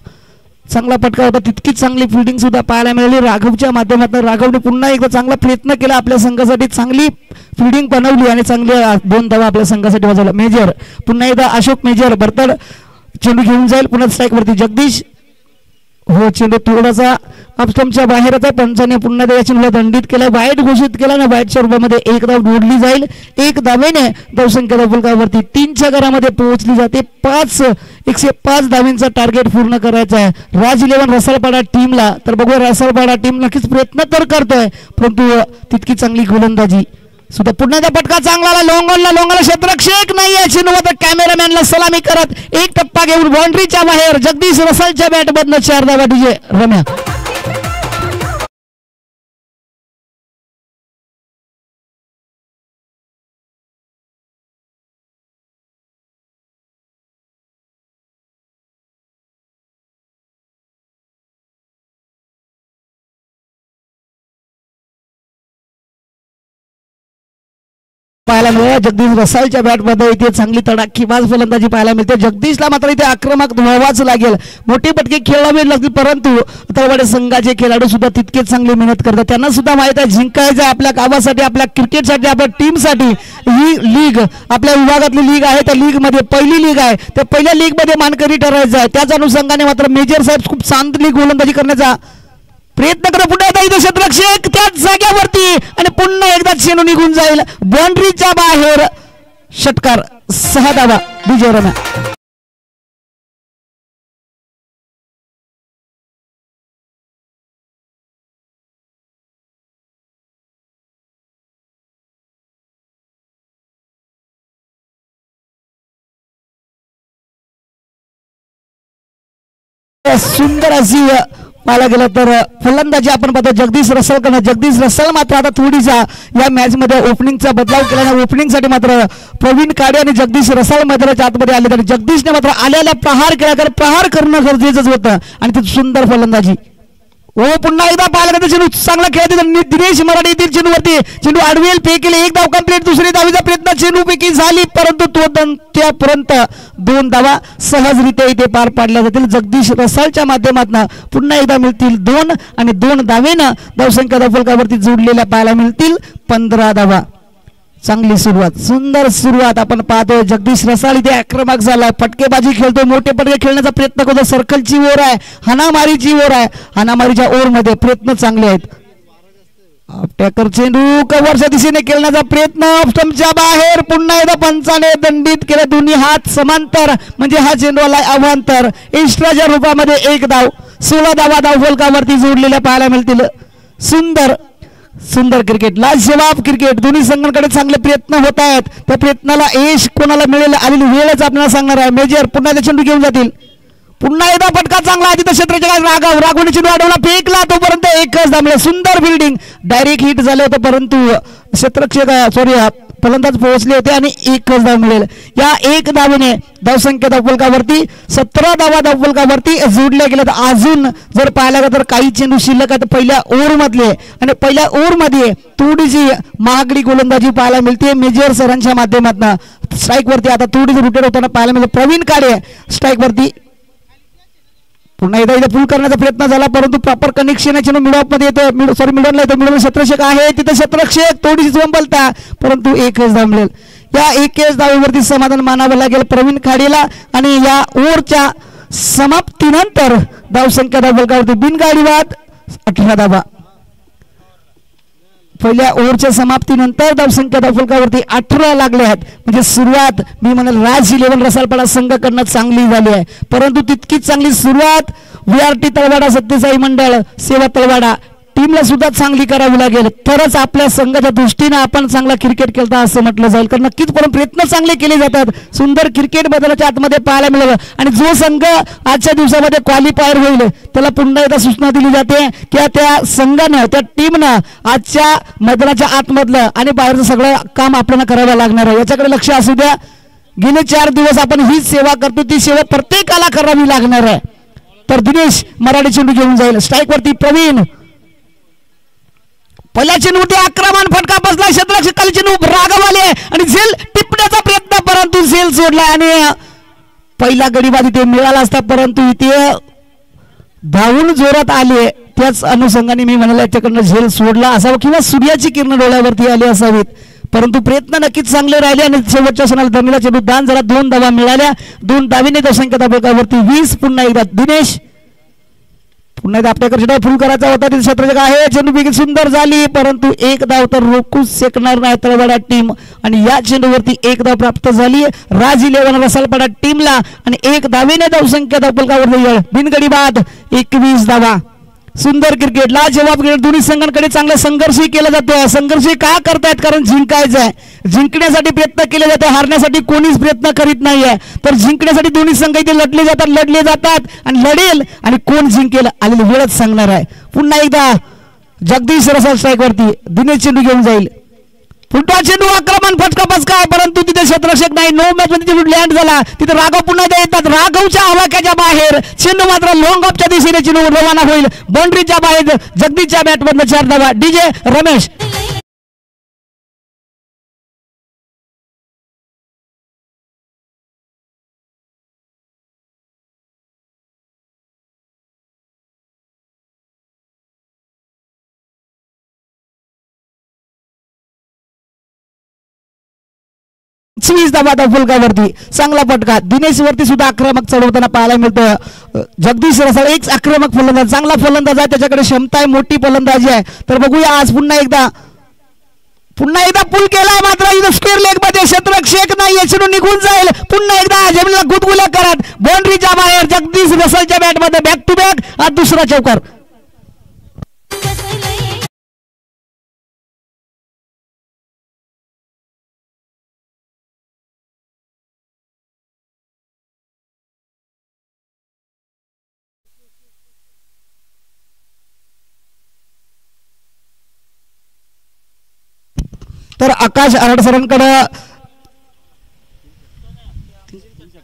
चांगला फटका होता, तितकीच चांगली फिल्डिंग सुद्धा पाहायला मिळाली राघवच्या माध्यमातून. राघवने पुन्हा एकदा चांगला प्रयत्न केला, आपल्या संघासाठी चांगली फिल्डिंग बनवली आणि चांगल्या 2 धावा आपल्या संघासाठी वाजवला. मेजर पुन्हा एकदा अशोक मेजर बरतड चेंडू घेऊन जाईल पुन्हा स्ट्राईक वरती. जगदीश हो चेंडू थोडासा अपस्टंपच्या बाहेरच आहे, पंचाने पुन्हा त्या चेंडूला दंडित केला, वाईट घोषित केला आणि वाईटच्या रूपामध्ये 1 धाव जोडली जाईल. 1 धावेने धावसंख्या फलकावरती 3च्या घरामध्ये पोहोचली जाते. 105 धावेंचा टार्गेट पूर्ण करायचा आहे राज 11 रसालपाडा टीमला. तर बघूया रसालपाडा टीम नक्कीच प्रयत्न तर करतोय, परंतु तितकी चांगली गोलंदाजी सुद्धा. पुन्हा त्या पटका चांगला लोंगलला क्षेत्ररक्षक नाहीये, चेंडू आता कॅमेरामॅनला सलामी करत 1 टप्पा घेऊन बाउंड्रीच्या बाहेर जगदीश रसालच्या बॅटमधनं 4 धावा डीजे रम्या. पाहायला मिळेल जगदीश रसालच्या बॅटमध्ये इथे चांगली तडाखीबाज फलंदाजी पाहायला मिळते. जगदीशला मात्र इथे आक्रमक व्हावाच लागेल, मोठे पटके खेळावे लागतील, परंतु तलवाडे संघाचे खेळाडू सुद्धा तितकेच चांगली मेहनत करतात. त्यांना सुद्धा माहित आहे जिंकायचं आपल्या गावासाठी, आपल्या क्रिकेटसाठी, आपल्या टीमसाठी. ही लीग आपल्या विभागातली लीग आहे, त्या लीग मध्ये पहिली लीग आहे, त्या पहिल्या लीग मध्ये मानकरी ठरायचं आहे. त्याच अनुषंगाने मात्र मेजर साहेब खूप चांगली गोलंदाजी करण्याचा प्रयत्न करा. पुन्हा एकदा इथे क्षेत्ररक्षक त्याच जाग्यावरती आणि पुन्हा एकदा चेंडू निघून जाईल बाउंड्रीच्या बाहेर. षटकार 6 धावा विजय रम्या. सुंदर अशी पाहायला गेलं तर फलंदाजी आपण पाहतो जगदीश रसालकडनं. जगदीश रसाल मात्र आता थोडीसा या मॅच मध्ये ओपनिंगचा बदलाव केल्याने ओपनिंगसाठी मात्र प्रवीण काडे आणि जगदीश रसाल मैदानाच्या आतमध्ये आले, आणि जगदीशने मात्र आल्याला प्रहार केला, कारण प्रहार करणं गरजेचंच होतं आणि ती सुंदर फलंदाजी ओ पुन्हा एकदा पाहिलं चेंडू चांगला खेळत दिनेश मराठे येथील चेंडूवरती चेंडू आडवेल फेकेल एक धाव कंप्लीट दुसरी धावीचा प्रयत्न चेंडूपैकी झाली परंतु तो त्यापर्यंत 2 धावा सहजरित्या इथे पार पाडल्या जातील. जगदीश रसाळच्या माध्यमातून पुन्हा एकदा मिळतील 2 आणि 2 धावेनं धावसंख्या धावफलकावरती जोडलेल्या पाहायला मिळतील 15 धावा. चांगली सुरुवात सुंदर सुरुवात आपण पाहतोय. जगदीश रसाळ इथे आक्रमक झाला फटकेबाजी खेळतोय मोठे पटके खेळण्याचा प्रयत्न करतो. सर्कलची ओर आहे हाणामारीची ओर आहे हाणामारीच्या ओर मध्ये प्रयत्न चांगले आहेत. टॅकर चेंडू कव्हरच्या दिशेने खेळण्याचा प्रयत्न स्टंपच्या बाहेर पुन्हा एकदा पंचाने दंडित केला दोन्ही हात समांतर म्हणजे हा चेंडू आला अवांतर एक्स्ट्राच्या रूपामध्ये 1 धाव 16 धावा धावफलकावरती जोडलेल्या पाहायला मिळतील. सुंदर सुंदर क्रिकेट लाजवाब क्रिकेट दोन्ही संघांकडे चांगले प्रयत्न होत आहेत. त्या प्रयत्नाला यश कोणाला मिळेल आलेली वेळच आपल्याला सांगणार आहे. मेजर पुन्हा एकदा चेंडू घेऊन जातील पुन्हा एकदा फटका चांगला आहे तिथं क्षेत्राच्या राघवने चेंडू अडवला फेकला तोपर्यंत एकच धावले. सुंदर फिल्डिंग डायरेक्ट हिट झालं होतं परंतु क्षेत्ररक्षक सॉरी फलंदाज पोहोचले होते आणि एकच धाव मिळेल. या 1 धावेने धावसंख्या धावफलकावरती 17 धावा धावफलकावरती जोडल्या गेल्या. तर अजून जर पाहायला गेलं तर काही चेंडू शिल्लक आहेत पहिल्या ओव्हरमधले आणि पहिल्या ओव्हरमध्ये थोडीशी महागडी गोलंदाजी पाहायला मिळते मेजर सरांच्या माध्यमातून. स्ट्राईकवरती आता थोडीशी रुटेट होताना पाहायला मिळते प्रवीण काळे स्ट्राईकवरती पुन्हा एकदा इथे फुल करण्याचा प्रयत्न झाला परंतु प्रॉपर कनेक्शन आहे चेंडू मिडऑफमध्ये येतो सॉरी मिडॉनला येतो मिडॉन क्षेत्ररक्षक आहे तिथे क्षेत्ररक्षक थोडीशी चंबलता परंतु एकच धाव मिळेल. या एकच धावेवरती समाधान मानावं लागेल प्रवीण खाडेला आणि या ओव्हरच्या समाप्तीनंतर धावसंख्या धावफलकावरती बिनगाडीवाद 18 धावा. पहिल्या ओव्हरच्या समाप्तीनंतर धावसंख्या धावफलकावरती 18 लागले आहेत म्हणजे सुरुवात मी म्हणेल राज 11 रसालपाडा संघाकडनं चांगली झाली आहे परंतु तितकीच चांगली सुरुवात VRT तलवाडा सत्यसाई मंडळ सेवा तलवाडा टीमला सुद्धा चांगली करावी लागेल तरच आपल्या संघाच्या दृष्टीने आपण चांगला क्रिकेट खेळता असं म्हटलं जाईल. कारण नक्कीच प्रयत्न चांगले केले जातात सुंदर क्रिकेट बदलाच्या आतमध्ये पाहायला मिळालं आणि जो संघ आजच्या दिवसामध्ये क्वालिफायर होईल त्याला पुन्हा एकदा सूचना दिली जाते की त्या संघानं त्या टीमनं आजच्या मैदानाच्या आतमधलं आणि बाहेरचं सगळं काम आपल्याला करावं लागणार आहे. याच्याकडे लक्ष असू द्या. गेले 4 दिवस आपण हीच सेवा करतो ती सेवा प्रत्येकाला करावी लागणार आहे. तर दिनेश मराठे चेंडू घेऊन जाईल स्ट्राईकवरती प्रवीण पहिल्या चेंडूवरती आक्रमण फटका बसला क्षेत्ररक्षक खाली चेंडू राघव आले आणि झेल टिपण्याचा प्रयत्न परंतु झेल सोडला आणि पहिला गडीबाद इथे मिळाला असता परंतु इथे धावून जोरात आले त्याच अनुषंगाने मी म्हणाला याच्याकडनं झेल सोडला असावा किंवा सूर्याची किरण डोळ्यावरती आली असावीत परंतु प्रयत्न नक्कीच चांगले राहिले आणि शेवटच्या क्षणाला धरलेला चेंडू दान झाला 2 धावा मिळाल्या 2 धावीने धावसंख्या धावफलकावरती 20 पुन्हा एकदा दिनेश पुन्हा एकदा आपल्याकडे फुल करायचा होता तिथे क्षेत्ररक्षक आहे चेंडूपैकी सुंदर झाली परंतु 1 धाव तर रोखूच शकणार नाही तळवाडा टीम आणि या चेंडूवरती 1 धाव प्राप्त झाली राज 11 रसालपाडा टीमला आणि 1 धावेने धावसंख्या धावफलकावर बिनगडी बाद 21 धावा. सुंदर क्रिकेट लाजवाब क्रिकेट दोन्ही संघांकडे चांगला संघर्षही केला जातो. संघर्ष का करतायत कारण जिंकायचं आहे जिंकण्यासाठी प्रयत्न केले जाते हारण्यासाठी कोणीच प्रयत्न करीत नाहीये तर जिंकण्यासाठी दोन्ही संघ इथे लढले जातात आणि लढेल आणि कोण जिंकेल आलेली वेळच सांगणार आहे. पुन्हा एकदा जगदीश रसाळ स्ट्राईकवरती दिनेश चेंडू घेऊन जाईल फुटवा चेंडू आक्रमण फटका बसका आहे परंतु तिथे क्षेत्ररक्षक नाही नो मॅच मध्ये चेंडू लँड झाला तिथे राघव पुन्हा एकदा येतात राघवच्या आवाक्याच्या बाहेर चेंडू मात्र लॉंग ऑफच्या दिशेने चेंडू रवाना होईल बाउंड्रीच्या बाहेर जगदीशच्या बॅट मधनं 4 धावा. DJ रमेश धावा धावफलकावरती चांगला फटका दिनेश वरती सुद्धा आक्रमक चढवताना पाहायला मिळतं. जगदीश रसाळ एक आक्रमक फलंदाज चांगला फलंदाज आहे त्याच्याकडे क्षमता आहे मोठी फलंदाजी आहे तर बघूया आज पुन्हा एकदा पूल केलाय मात्र इथं स्क्वेअर लेग मध्ये क्षेत्ररक्षक नाही चेंडू निघून जाईल पुन्हा एकदा जमिनीला गुदगुल्या करत बाउंड्रीच्या बाहेर जगदीश रसाळच्या बॅट मध्ये बॅक टू बॅक हा दुसरा चौकार. तर आकाश आरड सरांकडे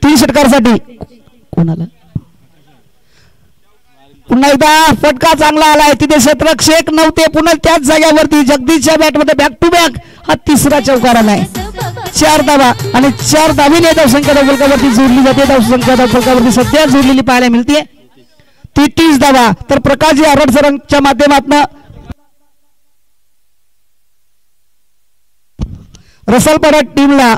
3 षटकारासाठी कोणाला पुन्हा एकदा फटका चांगला आलाय, तिथे क्षेत्ररक्षक नव्हते, पुन्हा त्याच जागेवरती जगदीशच्या बॅटमध्ये बॅक टू बॅक हा तिसरा चौकार आलाय. 4 धावा आणि 4 धावीने धावसंख्या फलकावरती जोडली जाते. धावसंख्या फलकावरती सध्या जोडलेली पाहायला मिळते 33 धावा. तर प्रकाशजी आरड सरांच्या माध्यमातून रसालपाडा टीमला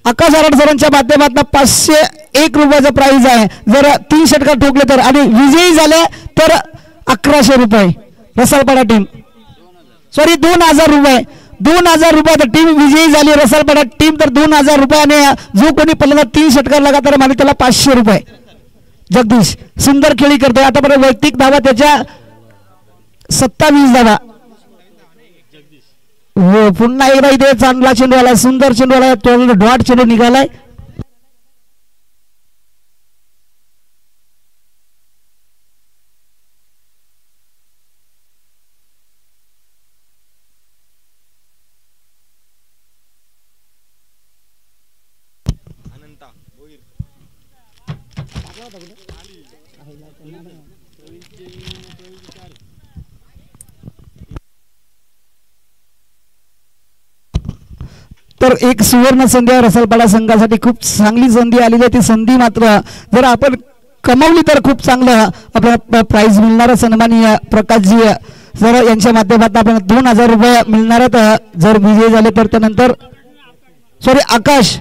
आकाश आरड सरांच्या माध्यमातून 501 रुपयाचं प्राइज आहे. जर 3 षटकार ठोकले तर आणि विजयी झाले तर 1100 रुपये. रसालपाडा टीम 2000 रुपये. 2000 रुपये तर टीम विजयी झाली रसालपाडा टीम. तर 2000 रुपयाने जो कोणी पहिल्यांदा 3 षटकार लगातार मारले त्याला 500 रुपये. जगदीश सुंदर खेळी करतोय. आतापर्यंत वैयक्तिक धावा त्याच्या 27 धावा. हो पुन्हा एकदा इथे चांगला चेंडू आला, सुंदर चेंडू आला, डॉट चेंडू निघालाय. तर एक सुवर्ण संधी रसालपाडा संघासाठी खूप चांगली संधी आलेली आहे. ती संधी मात्र जर आपण कमावली तर खूप चांगलं आपल्याला प्राइज मिळणार. सन्माननीय प्रकाशजी सर यांच्या माध्यमातून आपल्याला 2000 रुपये मिळणार आहेत जर विजयी झाले तर. त्यानंतर आकाश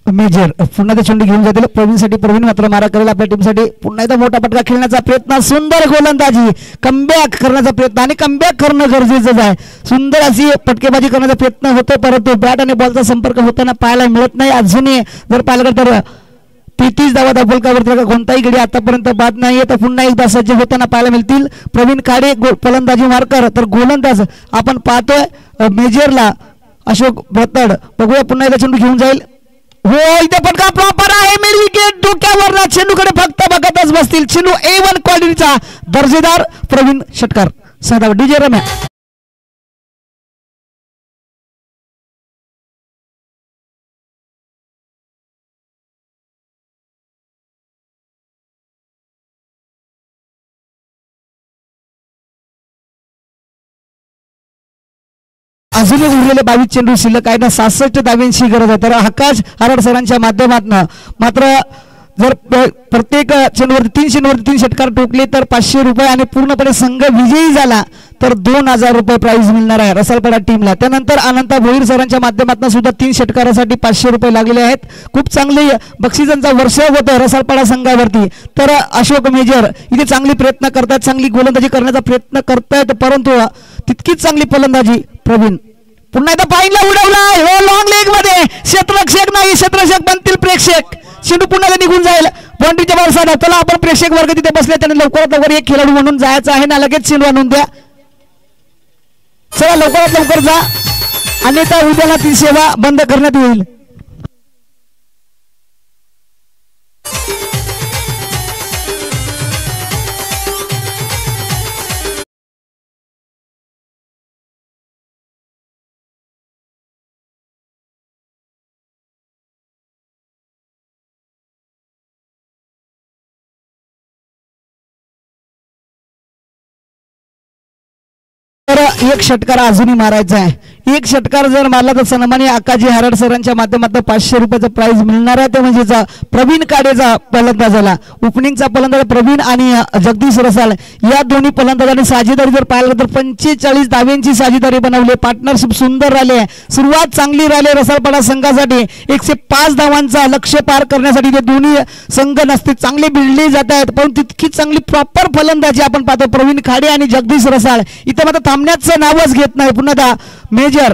मेजर पुन्हा ते चेंडू घेऊन जातील. प्रवीणसाठी प्रवीण मात्र मारा करेल आपल्या टीमसाठी. पुन्हा एकदा मोठा फटका खेळण्याचा प्रयत्न, सुंदर गोलंदाजी, कमबॅक करण्याचा प्रयत्न आणि कमबॅक करणं गरजेचं आहे. सुंदर अशी फटकेबाजी करण्याचा प्रयत्न होतो परंतु बॅट आणि बॉलचा संपर्क होताना पाहायला मिळत नाही. अजूनही जर पाहिलं तर 33 धावा फलकावरती कोणताही गडी आतापर्यंत बाद नाहीये. तर पुन्हा एकदा सज्ज होताना पाहायला मिळतील प्रवीण काडे फलंदाजी मार्कर. तर गोलंदाज आपण पाहतोय मेजरला अशोक भतड. बघूया पुन्हा एकदा चेंडू घेऊन जाईल. हो इथे फटका प्रॉपर आहे. मिड विकेट डोक्यावर चेंडूकडे फक्त बघतच बसतील. चेंडू A1 क्वालिटीचा दर्जेदार प्रवीण षटकार. साधा डीजे रम्या अजूनही उरलेले 22 चेंडू शिल्लक आहे ना. 66 धाव्यांची गरज आहे. तर आकाश आरड सरांच्या माध्यमातून मात्र जर प्रत्येक चेंडूवरती 3 चेंडूवरती 3 षटकार ठोकले तर 500 रुपये आणि पूर्णपणे संघ विजयी झाला तर 2000 रुपये प्राइज मिळणार आहे रसालपाडा टीमला. त्यानंतर अनंता भोईर सरांच्या माध्यमातून सुद्धा 3 षटकारासाठी 500 रुपये लागलेले आहेत. खूप चांगली बक्षिसांचा वर्षाव होतं रसालपाडा संघावरती. तर अशोक मेजर इथे चांगली प्रयत्न करतात, चांगली गोलंदाजी करण्याचा प्रयत्न करतायत परंतु तितकीच चांगली फलंदाजी प्रवीण. पुन्हा एकदा पाईनला उडवलाय. हो लॉंग लेग मध्ये क्षेत्ररक्षक नाही, क्षेत्ररक्षक बनतील प्रेक्षक. चेंडू पुन्हा निघून जाईल बाउंड्रीच्या बाहेर. साधा चला आपण प्रेक्षक वर्ग तिथे बसले त्याने लवकरात लवकर एक खेळाडू म्हणून जायचं आहे ना. लगेच चेंडू आणून द्या. चला लवकरात लवकर जा अन्यथा उद्याला ती सेवा बंद करण्यात येईल. तर एक षटकार अजूनही मारायचा आहे. एक षटकार जर मारला तर सन्माननीय आकाजी हारड सरांच्या माध्यमातून 500 रुपयाचं प्राइज मिळणार आहे. ते म्हणजे प्रवीण काडेचा फलंदाजाला ओपनिंगचा फलंदाज प्रवीण आणि जगदीश रसाल या दोन्ही फलंदाजांनी साझेदारी जर पाहिलं तर 45 धाव्यांची साझेदारी बनवली. पार्टनरशिप सुंदर राहिले, सुरुवात चांगली राहिली रसालपाडा संघासाठी. 105 धावांचा लक्ष्य पार करण्यासाठी ते दोन्ही संघ नसते चांगले भिडले जात आहेत पण तितकी चांगली प्रॉपर फलंदाजी आपण पाहतो प्रवीण खाडे आणि जगदीश रसाळ. इथे मात्र थांबण्याचं नावच घेत नाही. पुन्हा मेजर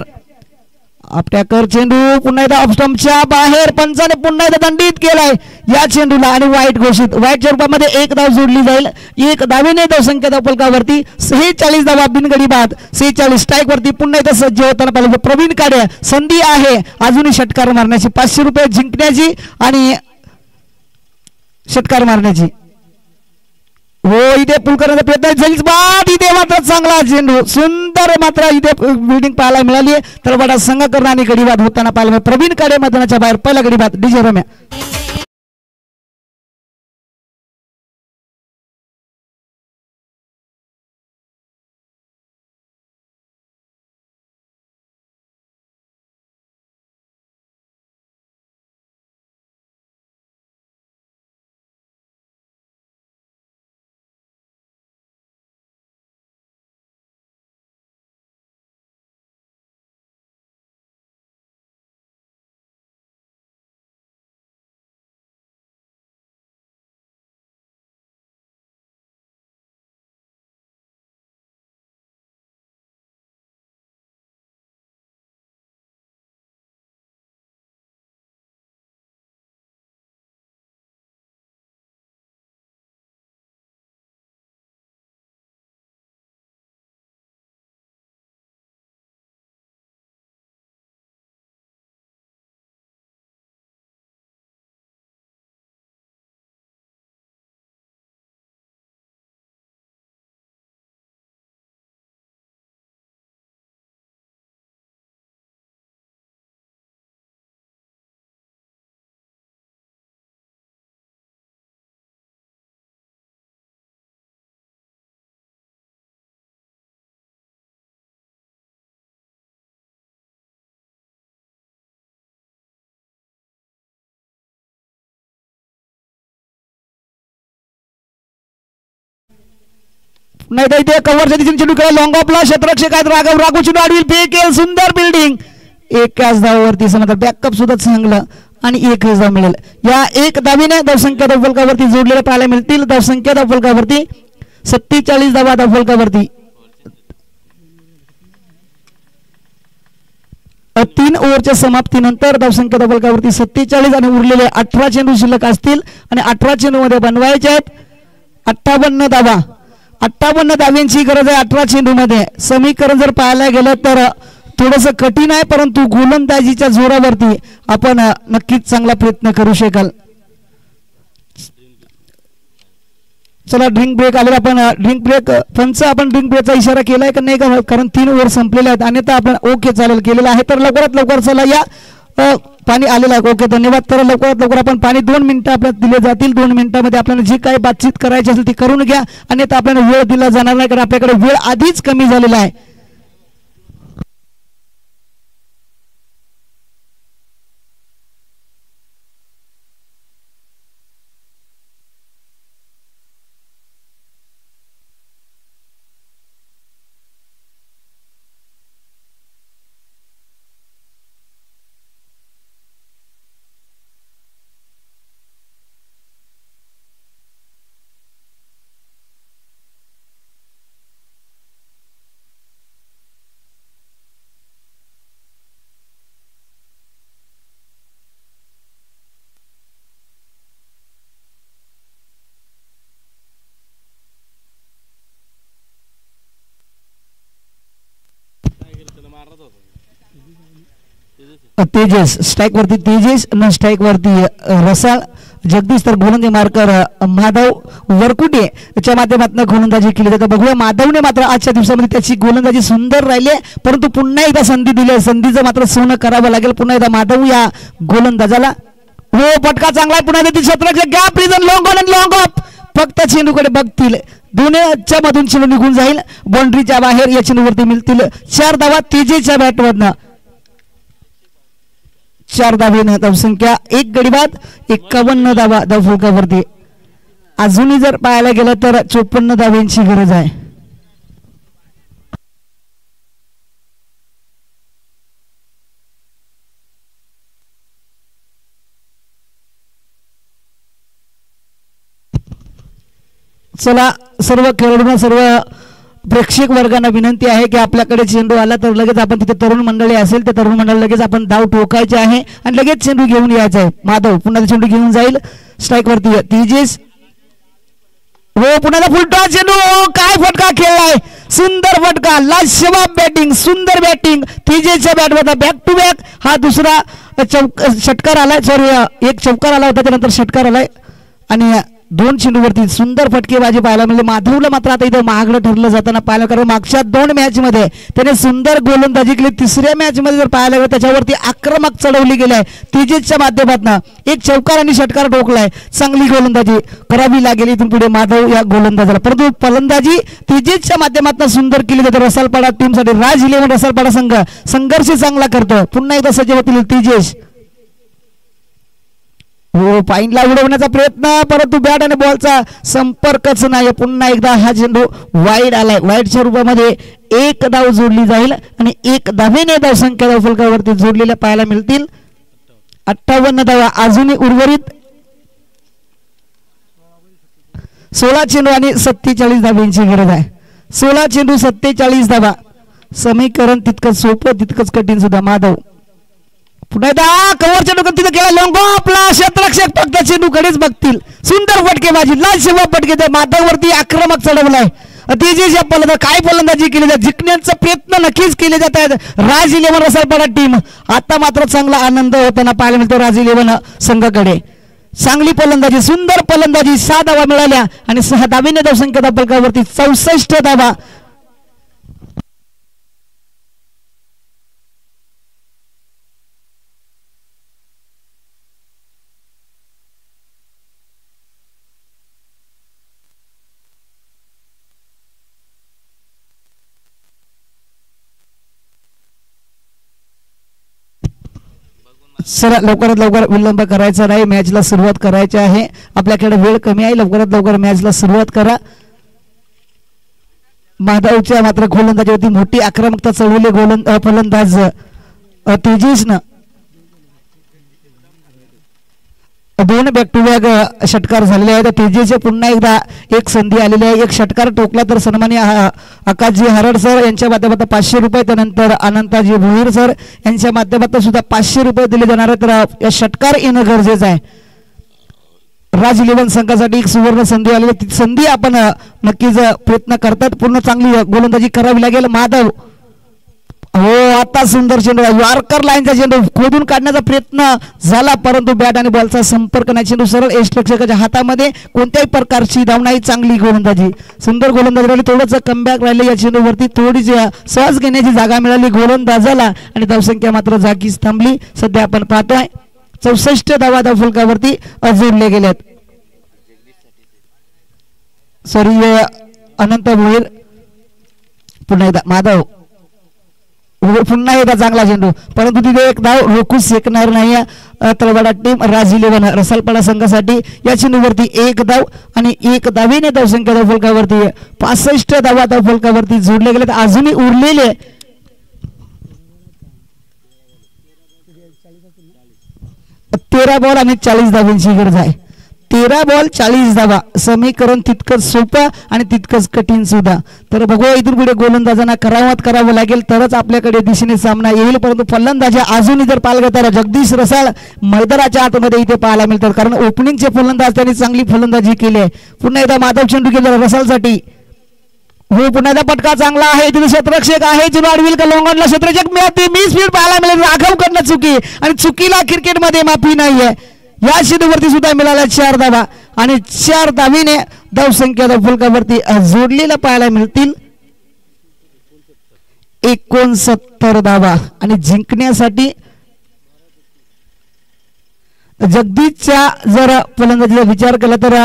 आपट्याकर चेंडू पुन्हा एकदा ऑफस्टंपच्या बाहेर पंचाने पुन्हा एकदा दंडित केलाय या चेंडूला आणि वाईट घोषित. वाईटच्या रूपामध्ये एक धाव जोडली जाईल. एक धावेने धावसंख्या धावफलकावरती 46 धावा बिनगडी बाद. 46 स्ट्राईक वरती पुन्हा एकदा सज्ज होताना पाहिलं प्रवीण काड्या. संधी आहे अजूनही षटकार मारण्याची, 500 रुपये जिंकण्याची आणि षटकार मारण्याची. हो इथे पुल करण्याचा प्रयत्न झालीच बाद. इथे मात्र चांगला चेंडू सुंदर मात्र इथे बिल्डिंग पाहायला मिळाली. तळवाडा संघाकडून आणि गडीबाद होताना पाहायला प्रवीण काडे मैदानाच्या बाहेर. पहिला गडीबाद डीजे रम्या. नाही तर इथे कव्हरच्या दिशेने चेंडू खेळला लॉंग ऑफला क्षेत्ररक्षक आहेत राघव. राघव चेंडू आडवी फेकेल. सुंदर बिल्डिंग. एकाच धावावरती समजा बॅकअप सुद्धा चांगलं आणि एकच धाव मिळेल. या एक धावीने धावसंख्या धावफलकावरती जोडलेल्या पाहायला मिळतील. धावसंख्या धावफलकावरती 47 धावा धावफलकावरती. 3 ओव्हरच्या समाप्तीनंतर धावसंख्या धावफलकावरती 47 आणि उरलेले 18 चेंडू शिल्लक असतील आणि 18 चेंडू मध्ये बनवायचे आहेत 58 धावा. 58 धाव्यांची गरज आहे 18 चेंडू मध्ये. समीकरण जर पाहायला गेलं तर थोडंसं कठीण आहे, परंतु गोलंदाजीच्या जोरावरती आपण नक्कीच चांगला प्रयत्न करू शकाल. चला ड्रिंक ब्रेक आलेला. आपण ड्रिंक ब्रेक पंच आपण ड्रिंक ब्रेकचा इशारा केलाय का नाही का, कारण 3 ओव्हर संपलेले आहेत. अन्यथा आपण ओके चालेल केलेला आहे. तर लवकरात लवकर चला या पाणी आलेलं आहे. ओके धन्यवाद. तर लवकरात लवकर आपण पाणी 2 मिनिटं आपल्याला दिले जातील. 2 मिनिटांमध्ये आपल्याला जी काही बातचीत करायची असेल ती करून घ्या. अन्यथा आपल्याला वेळ दिला जाणार नाही, कारण आपल्याकडे वेळ आधीच कमी झालेला आहे. तेजस स्ट्राइक वरती तेजस न स्ट्राइक वरती रसाळ. जगदीश तर गोलंदाजी मार्कर माधव वरकुटे याच्या माध्यमातून गोलंदाजी केली जाते. बघूया माधवने मात्र आजच्या दिवसामध्ये त्याची गोलंदाजी सुंदर राहिली, परंतु पुन्हा एकदा संधी दिली. संधीचं मात्र सोनं करावं लागेल. पुन्हा एकदा माधव या गोलंदाजाला. हो पटका चांगला आहे. पुन्हा एकदा क्षेत्ररक्षक gap region long on long off. फक्त चेंडूकडे बघतील. दोन्हीच्या मधून चेंडू निघून जाईल. बाउंड्रीच्या बाहेर या चेंडूवरती मिळतील 4 धावा तेजेच्या बॅटवरनं. 4 धावेनं धावसंख्या 1 गडीबाद 51 धावा धावफलकावरती. अजूनही जर पाहायला गेलं तर 54 धाव्यांची गरज आहे. चला सर्व खेळाडूंना सर्व प्रेक्षक वर्गांना विनंती आहे की आपल्याकडे चेंडू आला तर लगेच आपण तिथे तरुण मंडळी असेल त्या तरुण मंडळ लगेच आपण धाव ठोकायचे आहे आणि लगेच चेंडू घेऊन यायचा आहे. माधव पुन्हा चेंडू घेऊन जाईल स्ट्राईक वरती. तेजेस हो पुन्हा फुलटॉस चेंडू. काय फटका खेळलाय, सुंदर फटका, लाजवाब बॅटिंग, सुंदर बॅटिंग तेजेसच्या बॅटवर. बॅक टू बॅक हा दुसरा षटकार आलाय, सॉरी एक चौकार आला होता त्यानंतर षटकार आलाय आणि 2 चेंडूवरती सुंदर फटकेबाजी पाहायला मिळाली. माधवला मात्र आता इथं महागडं ठरलं जाताना पाहायला, कारण मागच्या 2 मॅचमध्ये त्याने सुंदर गोलंदाजी केली. तिसऱ्या मॅचमध्ये जर पाहायला गेलं त्याच्यावरती आक्रमक चढवली गेली आहे तेजेसच्या माध्यमातून. एक चौकार आणि षटकार ठोकलाय, चांगली गोलंदाजी करावी लागेल इथून पुढे माधव या गोलंदाजाला. परंतु फलंदाजी तेजेसच्या माध्यमातून सुंदर केली जाते रसालपाडा टीमसाठी. राज 11 रसालपाडा संघ संघर्ष चांगला करतो. पुन्हा एकदा सज्ज होतील तेजेस. हो पाईनला उडवण्याचा प्रयत्न परंतु बॅट आणि बॉलचा संपर्कच नाही. पुन्हा एकदा हा चेंडू वाईड आलाय. वाईडच्या रूपामध्ये एक धाव जोडली जाईल आणि 1 धावेने धावसंख्या धावफलकावरती जोडलेल्या पाहायला मिळतील. 58 धावा अजूनही उर्वरित. 16 चेंडू आणि 47 धावांची गरज आहे. 16 चेंडू 47 धावा. समीकरण तितकंच सोपं तितकंच कठीण सुद्धा. माधव पुन्हा एकदा कव्हर चेंडू तिथे केला लॉंग आपला क्षेत्ररक्षक फक्त चेंडूकडेच बघतील. सुंदर फटकेबाजी, लाजवाब फटके माधववरती आक्रमक चढवलाय. तेजेस या फलंदाज काय फलंदाजी केली जाते, जिंकण्याचा प्रयत्न नक्कीच केले जात आहेत. राज 11 रसालपाडा टीम आता मात्र चांगला आनंद होताना पाहायला मिळतो राज 11 संघाकडे. चांगली फलंदाजी, सुंदर फलंदाजी. 6 धावा मिळाल्या आणि 6 धावेने धावसंख्या फलकावरती 64 धावा. सर लवकरात लवकर विलंब करायचा नाही, मॅचला सुरुवात करायची आहे. आपल्याकडे वेळ कमी आहे, लवकरात लवकर मॅचला सुरुवात करा. माधवच्या मात्र गोलंदाजीवरती मोठी आक्रमकता चढवली फलंदाज तेजेसनं. 2 बॅक टू बॅक षटकार झालेले आहेत. तेजेसचे पुन्हा एकदा एक संधी आलेली आहे. एक षटकार टोकला तर सन्माननीय आकाशजी हरड सर यांच्या माध्यमातून 500 रुपये, त्यानंतर अनंताजी भोईर सर यांच्या माध्यमातून सुद्धा 500 रुपये दिले जाणार आहेत. तर या षटकार येणं गरजेचं आहे. राज 11 संघासाठी एक सुवर्ण संधी आलेली, ती संधी आपण नक्कीच प्रयत्न करतात. पूर्ण चांगली गोलंदाजी करावी लागेल. माधव हो आता सुंदर चेंडू, यॉर्कर लाईनचा चेंडू खोदून काढण्याचा प्रयत्न झाला परंतु बॅट आणि बॉलचा संपर्क नाही. चेंडू सरळ यष्टिरक्षकाच्या हातामध्ये, कोणत्याही प्रकारची धाव नाही. चांगली गोलंदाजी, सुंदर गोलंदाजी राहिली. थोडंसं कमबॅक राहिले या चेंडूवरती, थोडीशी सहज घेण्याची जागा मिळाली गोलंदाजाला आणि धावसंख्या मात्र जागीच थांबली. सध्या आपण पाहतोय 64 धावा धावफलकावरती जोडले गेल्यात. सॉरी अनंत भोईर. पुन्हा एकदा माधव, पुन्हा एकदा चांगला चेंडू परंतु तिथे एक धाव रोखू शकणार नाही तळवाडा टीम. राज 11 रसालपाडा संघासाठी या चेंडूवरती 1 धाव आणि 1 धावेने धावसंख्या धावफलकावरती 65 धावा धावफलकावरती जोडले गेलेत. अजूनही उरलेले 13 बॉल आणि 40 धावांची गरज आहे. 13 बॉल 40 धावा. समीकरण तितकंच सोपं आणि तितकंच कठीण सुद्धा. तर बघूया इथून पुढे गोलंदाजांना करावं लागेल तरच आपल्याकडे दिशेने सामना येईल. परंतु फलंदाजी अजूनही जर पाहायला गेलं तर जगदीश रसाळ मैदानाच्या आतमध्ये इथे पाहायला मिळतात, कारण ओपनिंगचे फलंदाज त्यांनी चांगली फलंदाजी केली आहे. पुन्हा एकदा माधव चेंडू केला रसाळसाठी. हो पुन्हा एकदा पटका चांगला आहे. तिथे क्षेत्ररक्षक आहे, चेंडू अडविल का लोंगणला क्षेत्ररक्षक मिळते. मी स्पीड पाहायला मिळेल. राघव कडनं चुकी आणि चुकीला क्रिकेटमध्ये माफी नाहीये. या चेंडूवरती सुद्धा मिळाल्या 4 धावा आणि 4 धावीने धावसंख्या धावफलकावरती जोडलेल्या पाहायला मिळतील 69 धावा. आणि जिंकण्यासाठी जगदीशच्या जर फलंदाजीचा विचार केला तर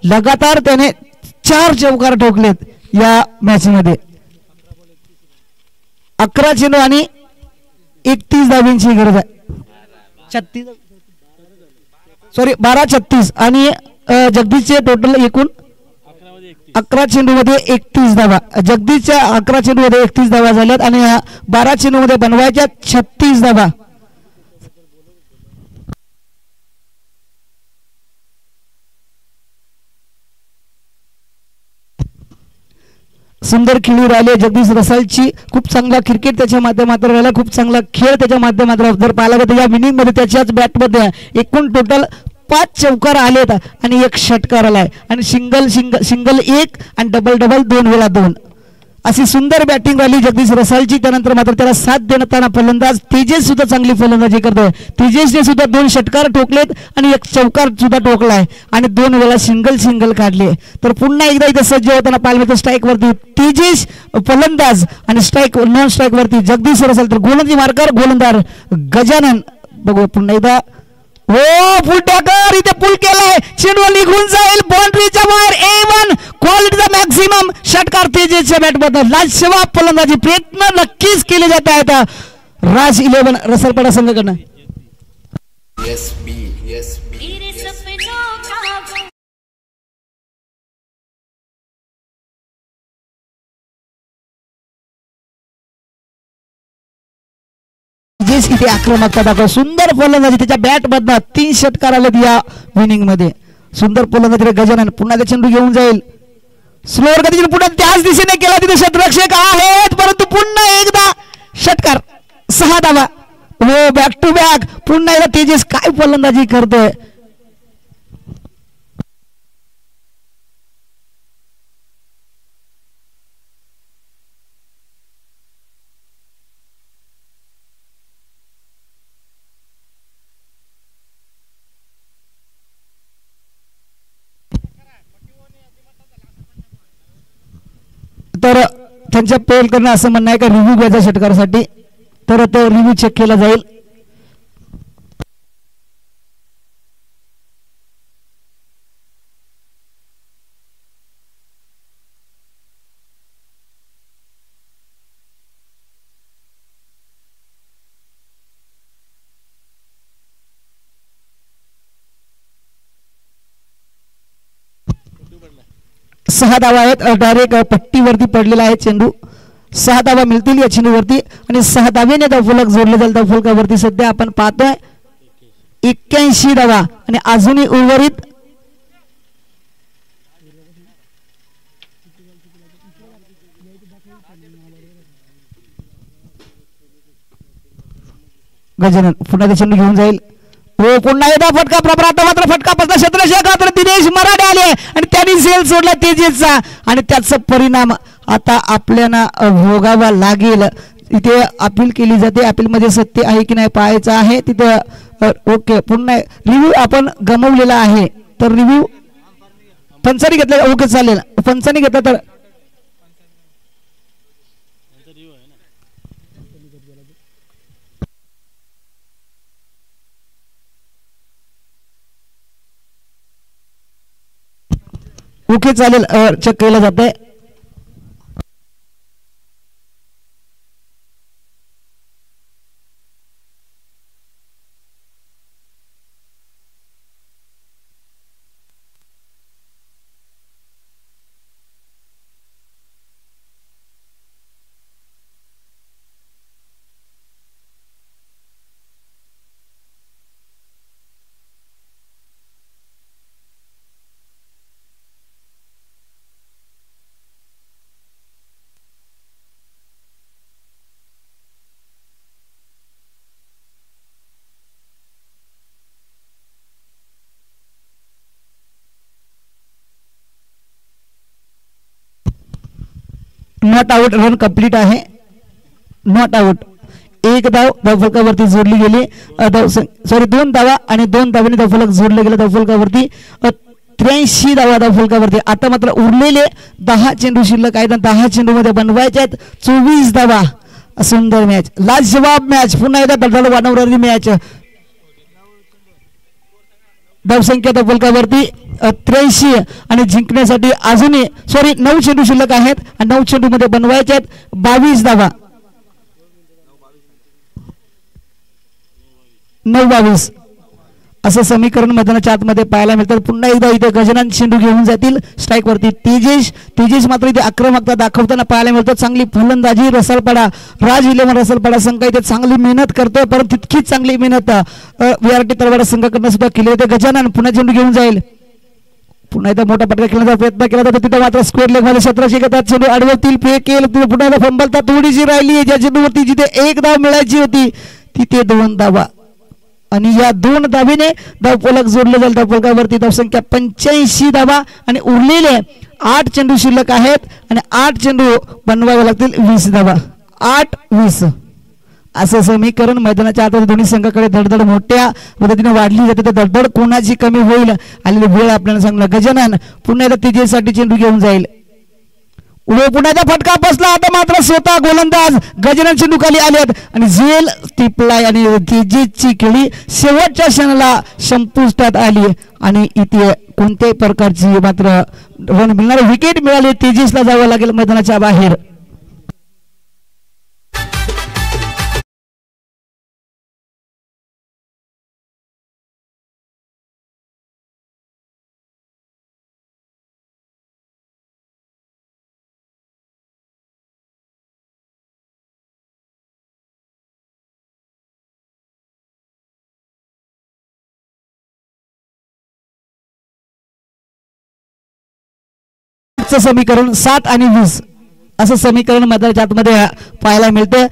लगातार त्याने 4 चौकार ठोकलेत या मॅच मध्ये. 11 चेंडू आणि 31 धावींची गरज आहे. 12-36 आणि जगदीशचे टोटल एकूण 11 चेंडूमध्ये 31 धावा. जगदीशच्या 11 चेंडूमध्ये 31 धावा झाल्यात आणि 12 चेंडूमध्ये बनवायच्या 36 धावा. सुंदर खेळी राहिले जगदीश रसालची. खूप चांगला क्रिकेट त्याच्या माध्यमातून राहिला, खूप चांगला खेळ त्याच्या माध्यमातून जर पाहायला गेलं या विनिंग मध्ये त्याच्याच बॅटमध्ये एकूण टोटल 5 चौकार आलेत आणि 1 षटकार आलाय आणि सिंगल 1 आणि डबल 2 वेळा 2 अशी सुंदर बॅटिंग राहिली जगदीश रसालची. त्यानंतर मात्र त्याला साथ देताना फलंदाज तेजेश सुद्धा चांगली फलंदाजी करतोय. तेजेशने सुद्धा 2 षटकार ठोकलेत आणि 1 चौकार सुद्धा ठोकलाय आणि 2 वेळा सिंगल काढले. तर पुन्हा एकदा इथे सज्ज होताना पाहायला मिळतं स्ट्राईक वरती तेजेश फलंदाज आणि स्ट्राईक नॉन स्ट्राईक वरती जगदीश रसाल. तर गोलंदाजी मार्कर गोलंदाज गजानन. बघूया पुन्हा एकदा हो फुल टॅकर इथे पुल केलाय, चेंडू निघून जाईल बाउंड्रीच्या बाहेर. A1 क्वालिटीचा मॅक्सिमम षटकार तेजेशच्या बॅटमधून. लाजवाब फलंदाजी प्रयत्न नक्कीच केले जात आहेत राज 11 रसलपाडा संघाकडनं. इथे आक्रमकता दाखव, सुंदर फलंदाजी त्याच्या बॅट मधनं 3 षटकार आलेत या विनिंग मध्ये. सुंदर फलंदाजी गजानन पुन्हा ते चेंडू घेऊन जाईल स्लोअर गतीने पुन्हा त्याच दिशेने केला. तिथे शतरक्षक आहेत परंतु पुन्हा एकदा षटकार 6 धावा. हो बॅक टू बॅक पुन्हा एकदा तेजेश काय फलंदाजी करतोय. तर त्यांच्या पेल करणं असं म्हणणं आहे का रिव्ह्यू घ्यायचा षटकारासाठी, तर तो रिव्ह्यू चेक केला जाईल. सहा धावा आहेत, डायरेक्ट पट्टीवरती पडलेला आहे चेंडू. 6 धावा मिळतील या चेंडूवरती आणि 6 धावेने धावफलक जोडले जाईल. धावफलकावरती सध्या आपण पाहतोय 81 धावा आणि अजूनही उर्वरित गजानन पुन्हा ते चेंडू घेऊन जाईल. हो पुन्हा एकदा फटका प्रभात मात्र फटका पडला क्षेत्रक्षक दिनेश मराठे आले आणि त्यांनी झेल सोडला तेजेसचा आणि त्याचा परिणाम आता आपल्याला भोगावा लागेल. इथे अपील केली जाते, अपील मध्ये सत्य आहे की नाही पाहायचं आहे तिथे. ओके पुन्हा रिव्ह्यू आपण गमवलेला आहे तर रिव्ह्यू पंचाने घेतला. ओके चालेल पंचाने घेतला तर ओके चालेल चेक केलं जात आहे. नॉट आउट रन कंप्लीट आहे. नॉट आउट 1 धाव धावफलकावरती जोडली गेली. सॉरी 2 धावा आणि 2 धावांनी धावफलक जोडले गेले धावफलकावरती. 83 धावा धावफलकावरती. आता मात्र उरलेले 10 चेंडू शिल्लक आहेत. 10 चेंडू मध्ये बनवायचे आहेत 24 धावा. सुंदर मॅच, लाजवाब मॅच, पुन्हा एकदा दळदळ वाढवणारी मॅच. धावसंख्या धावफलकावरती 83 आणि जिंकण्यासाठी अजूनही 9 चेंडू शिल्लक आहेत आणि 9 चेंडू मध्ये बनवायचे आहेत 22 धावा. 9-22 असं समीकरण मैदानाच्या आतमध्ये पाहायला मिळतं. पुन्हा एकदा इथे गजानन चेंडू घेऊन जातील स्ट्राईक वरती. तेजेश मात्र इथे आक्रमकता दाखवताना पाहायला मिळतो. चांगली फलंदाजी रसलपाडा राज 11 रसलपाडा संघ इथे चांगली मेहनत करतोय, परंतु तितकीच चांगली मेहनत VRT तलवाडा संघाकडनं सुद्धा केली होती. गजानन पुन्हा चेंडू घेऊन जाईल. पुन्हा एकदा मोठा पटका खेळण्याचा प्रयत्न केला जातो तिथे मात्र स्क्वेअर लेग मध्ये क्षेत्ररक्षक येतात चेंडू आडवतील फेकेल तिथे पुन्हा एकदा फंबलता थोडीशी राहिली ज्या चेंडूवरती जिथे एक धाव मिळायची होती तिथे 2 धावा आणि या 2 धावेने धावफलक जोडले जाईल धावफलकावरती धावसंख्या 85 धावा आणि उरलेले 8 चेंडू शिल्लक आहेत आणि 8 चेंडू बनवावे लागतील 20 धावा 8-20 असं समीकरण मैदानाच्या आत दोन्ही संघाकडे धडधड मोठ्या पद्धतीने वाढली जाते तर धडधड कोणाची कमी होईल आलेली वेळ आपल्याला सांगला गजानन पुन्हा एकदा तेजीसाठी चेंडू घेऊन जाईल उभे पुन्हा एकदा फटका बसला आता मात्र स्वतः गोलंदाज गजानन चेंडू खाली आलेत आणि झेल टिपलाय आणि तेजीची खेळी शेवटच्या क्षणाला संपुष्टात आली आणि इथे कोणत्याही प्रकारची मात्र रन मिळणार विकेट मिळाली तेजीसला जावं लागेल मैदानाच्या बाहेर समीकरण 7 आणि 20 असं समीकरण मैदानाच्या आतमध्ये पाहायला मिळते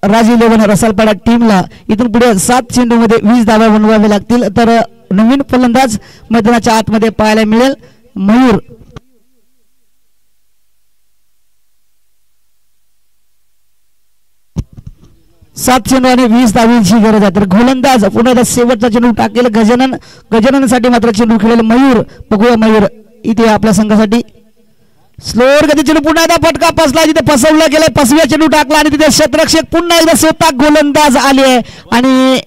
राज 11 रसालपाडा टीमला इथून पुढे 7 चेंडू मध्ये 20 धावा बनवावे लागतील तर नवीन फलंदाज मैदानाच्या आतमध्ये पाहायला मिळेल मयूर 7 चेंडू आणि 20 धावांची गरज आहे तर गोलंदाज पुन्हा शेवटचा चेंडू टाकेल गजाननसाठी मात्र चेंडू खेळेल मयूर बघूया मयूर इथे आपल्या संघासाठी स्लोअर गती चेंडू पुन्हा एकदा फटका फसला जिथे फसवला गेलाय 5व्या चेंडू टाकला आणि तिथे क्षेत्ररक्षक पुन्हा एकदा स्वतः गोलंदाज आले आणि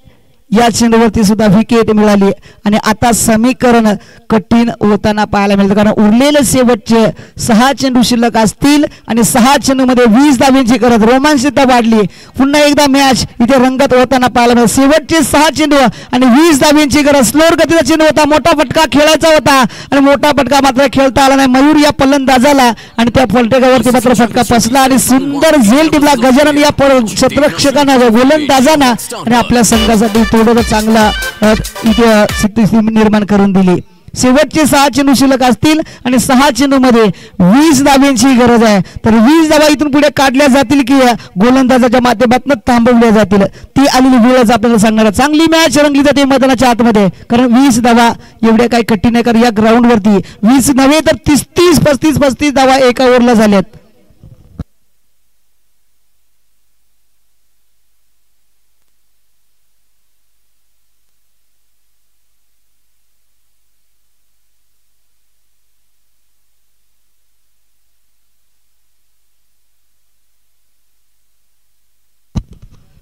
या चेंडूवरती सुद्धा विकेट मिळाली आणि आता समीकरण कठीण होताना पाहायला मिळतं कारण उरलेले शेवटचे 6 चेंडू शिल्लक असतील आणि 6 चेंडू मध्ये 20 धावांची गरज रोमांचता वाढली पुन्हा एकदा मॅच इथे रंगत होताना पाहायला मिळतं शेवटचे 6 चेंडू आणि 20 धावांची गरज स्लोअर गतीचा चेंडू होता मोठा फटका खेळायचा होता आणि मोठा फटका मात्र खेळता आला नाही मयूर या फलंदाजाला आणि त्या फलटकावरती मात्र फटका फसला आणि सुंदर झेल टिपला गजानन या क्षेत्ररक्षकांना गोलंदाजांना आणि आपल्या संघासाठी थोडं चांगला इथे स्थिती निर्माण करून दिली शेवटचे 6 चेंडू शिल्लक असतील आणि 6 चेंडू मध्ये 20 धावांची गरज आहे तर 20 धावा इथून पुढे काढल्या जातील की गोलंदाजाच्या माध्यमातून थांबवल्या जातील ती आलेली वेळच आपल्याला सांगणार चांगली मॅच रंगली जाते मैदानाच्या आतमध्ये कारण 20 धावा एवढ्या काही कठीण आहे कारण या ग्राउंड वरती 20 नव्हे तर 30-35 धावा एका ओव्हरला झाल्यात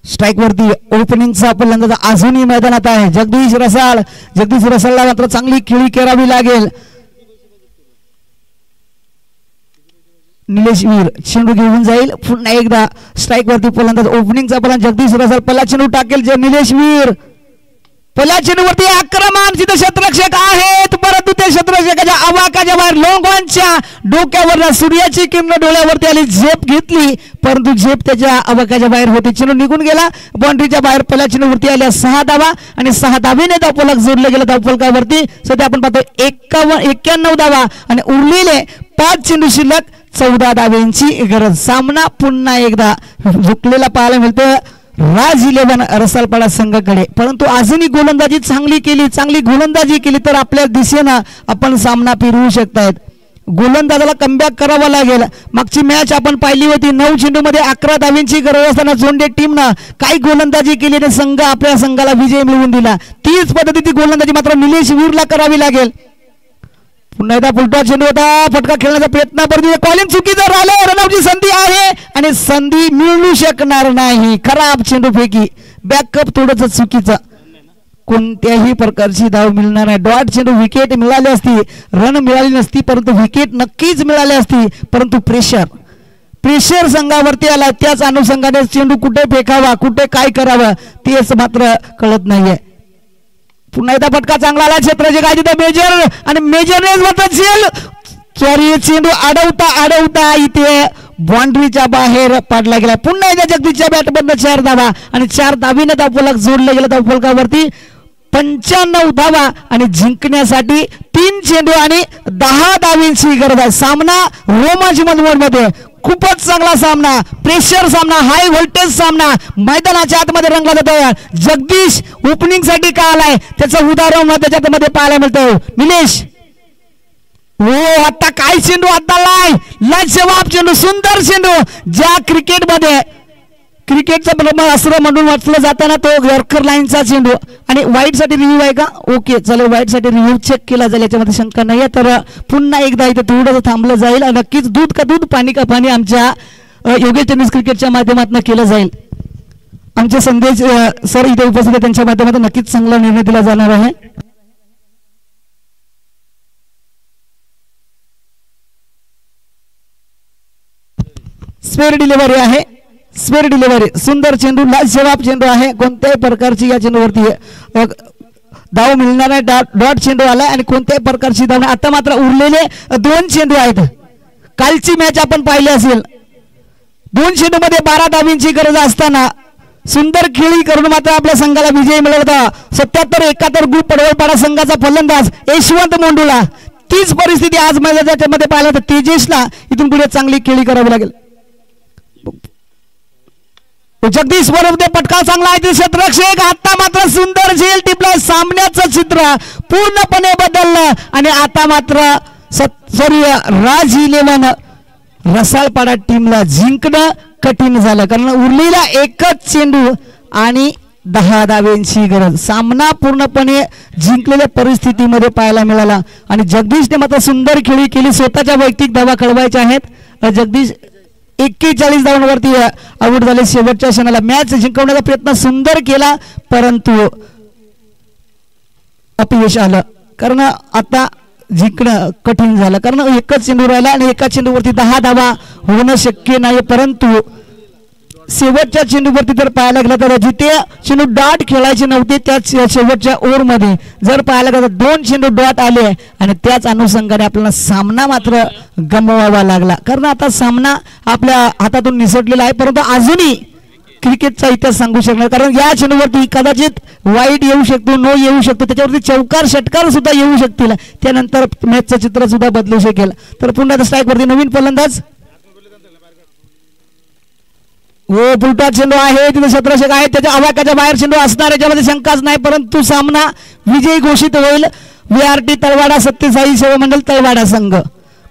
स्ट्राइक वरती ओपनिंगचा फलंदाज अजूनही मैदानात आहे जगदीश रसाळला मात्र चांगली खेळी करावी लागेल निलेश वीर चेंडू घेऊन जाईल पुन्हा एकदा स्ट्राइक वरती फलंदाज ओपनिंगचा फलंदाज जगदीश रसाळ पहिला चेंडू टाकेल जे निलेश वीर पहिल्या चेंडूवरती आक्रमण जिथे क्षेत्ररक्षक आहेत परंतु त्या क्षेत्ररक्षकाच्या आवाकाच्या बाहेर लोंगॉनच्या डोक्यावर सूर्याची किरण डोळ्यावरती आली झेप घेतली परंतु झेप त्याच्या आवाकाच्या बाहेर होती चेंडू निघून गेला बाउंड्रीच्या बाहेर पहिल्या चेंडूवरती आल्या 6 धावा आणि 6 धावेने धावफलक जोडले गेलं धावफलकावरती सध्या आपण पाहतो 91 धावा आणि उरलेले 5 चेंडू शिल्लक 14 धावांची गरज सामना पुन्हा एकदा झुकलेला पाहायला मिळतं राज 11 रसालपाडा संघाकडे परंतु अजूनही गोलंदाजी चांगली गोलंदाजी केली तर आपल्या दिशेनं आपण सामना फिरवू शकतायत गोलंदाजाला कमबॅक करावा लागेल मागची मॅच आपण पाहिली होती 9 चेंडू मध्ये 11 धावांची गरज असताना जोंडे टीमनं काही गोलंदाजी केली आणि संघ आपल्या संघाला विजय मिळवून दिला तीच पद्धतीची गोलंदाजी मात्र निलेश वीरला करावी लागेल पुन्हा एकदा पुलटा चेंडू होता फटका खेळण्याचा प्रयत्न परंतु कॉलिंग चुकीचं राहिलं रनआउटची संधी आहे आणि संधी मिळू शकणार नाही खराब चेंडू फेकी बॅकअप थोडंसं चुकीचं कोणत्याही प्रकारची धाव मिळणार नाही डॉट चेंडू विकेट मिळाली असती रन मिळाली नसती परंतु विकेट नक्कीच मिळाली असती परंतु प्रेशर संघावरती आला त्याच अनुषंगाने चेंडू कुठे फेकावा कुठे काय करावं तेच मात्र कळत नाहीये पुन्हा एकदा फटका चांगला आला क्षेत्राचे काय तिथे मेजर आणि मेजरनेच मात्र चेंडू अडवता इथे बाउंड्रीच्या बाहेर पाडला गेला पुन्हा एकदा जगदीशच्या बॅटमधनं 4 धावा आणि 4 धावीने धावफलक जोडले गेलं धावफलकावरती 95 धावा आणि जिंकण्यासाठी 3 चेंडू आणि 10 धावांची गरज आहे. सामना रोमांच मध्ये खूपच चांगला सामना, प्रेशर सामना, हाय व्होल्टेज सामना मैदानाच्या आतमध्ये रंगला जातोय. जगदीश ओपनिंग साठी का आलाय त्याचं उदाहरण त्याच्यामध्ये पाहायला मिळतं. निलेश हो आता काय चेंडू आता लाजवाब चेंडू, सुंदर चेंडू. ज्या क्रिकेटचा अस्त्र म्हणून वाचलं जाताना तो यॉर्कर लाईनचा चेंडू. आणि वाईट साठी रिव्ह्यू आहे का? ओके चला वाईट साठी रिव्ह्यू चेक केला जाईल, याच्यामध्ये शंका नाही. तर पुन्हा एकदा इथे थोडं थांबलं जाईल. नक्कीच दूध का दूध पाणी का पाणी आमच्या योगेश टेनिस क्रिकेटच्या माध्यमातून केलं जाईल. आमचे संदेश सर इथे उपस्थित आहे, त्यांच्या माध्यमातून नक्कीच चांगला निर्णय दिला जाणार आहे. स्पेअर डिलिव्हरी आहे, स्पेअर डिलिव्हरी, सुंदर चेंडू, लाजवाब चेंडू आहे. कोणत्याही प्रकारची या चेंडूवरती धाव मिळणार नाही. डॉट चेंडू आलाय आणि कोणत्याही प्रकारची धाव नाही. आता मात्र उरलेले 2 चेंडू आहेत. कालची मॅच आपण पाहिली असेल, 2 चेंडू मध्ये 12 धावांची गरज असताना सुंदर खेळी करून मात्र आपल्या संघाला विजय मिळवला. 77-71 ग्रुप पडवळपाडा संघाचा फलंदाज यशवंत मोंडूला. तीच परिस्थिती आज मैदानाच्या मध्ये पाहिलं तर तेजेशला इथून पुढे चांगली खेळी करावी लागेल. जगदीश बरोबर पटका चांगला आहे. क्षेत्ररक्षक आता मात्र सुंदर झेल टिपलाय. सामन्याचं चित्र पूर्णपणे बदललं आणि आता मात्र राज 11 रसाळपाडा टीमला जिंकणं कठीण झालं, कारण उरलेला एकच चेंडू आणि 10 धावांची गरज. सामना पूर्णपणे जिंकलेल्या परिस्थितीमध्ये पाहायला मिळाला आणि जगदीशने मात्र सुंदर खेळी केली. स्वतःच्या वैयक्तिक धावा कळवायच्या आहेत. जगदीश 41 धावांवरती आउट झाले. शेवटच्या क्षणाला मॅच जिंकवण्याचा प्रयत्न सुंदर केला, परंतु अपयश आलं. कारण आता जिंकणं कठीण झालं, कारण एकच चेंडू राहिला आणि एका चेंडूवरती 10 धावा होणं शक्य नाही. परंतु शेवटच्या चेंडूवरती जर पाहायला गेलं तर जिथे चेंडू डॉट खेळायचे नव्हते त्याच शेवटच्या ओव्हरमध्ये जर पाहायला गेलं तर 2 चेंडू डॉट आले आणि त्याच अनुषंगाने आपल्याला सामना मात्र गमवावा लागला. कारण आता सामना आपल्या हातातून निसटलेला आहे, परंतु अजूनही क्रिकेटचा इतिहास सांगू शकणार. कारण या चेंडूवरती कदाचित वाईट येऊ शकतो, नो येऊ शकतो, त्याच्यावरती चौकार षटकार सुद्धा येऊ शकतील. त्यानंतर मॅचचं चित्र सुद्धा बदलू शकेल. तर पुन्हा स्ट्राईक वरती नवीन फलंदाज हो पुलटा चेंडू आहे. तिथे क्षेत्ररक्षक आहे, त्याच्या आवाक्याच्या बाहेर चेंडू असणार, याच्यामध्ये शंकाच नाही. परंतु सामना विजयी घोषित होईल. VRT तळवाडा सत्यसाई सेवा मंडळ तळवाडा संघ.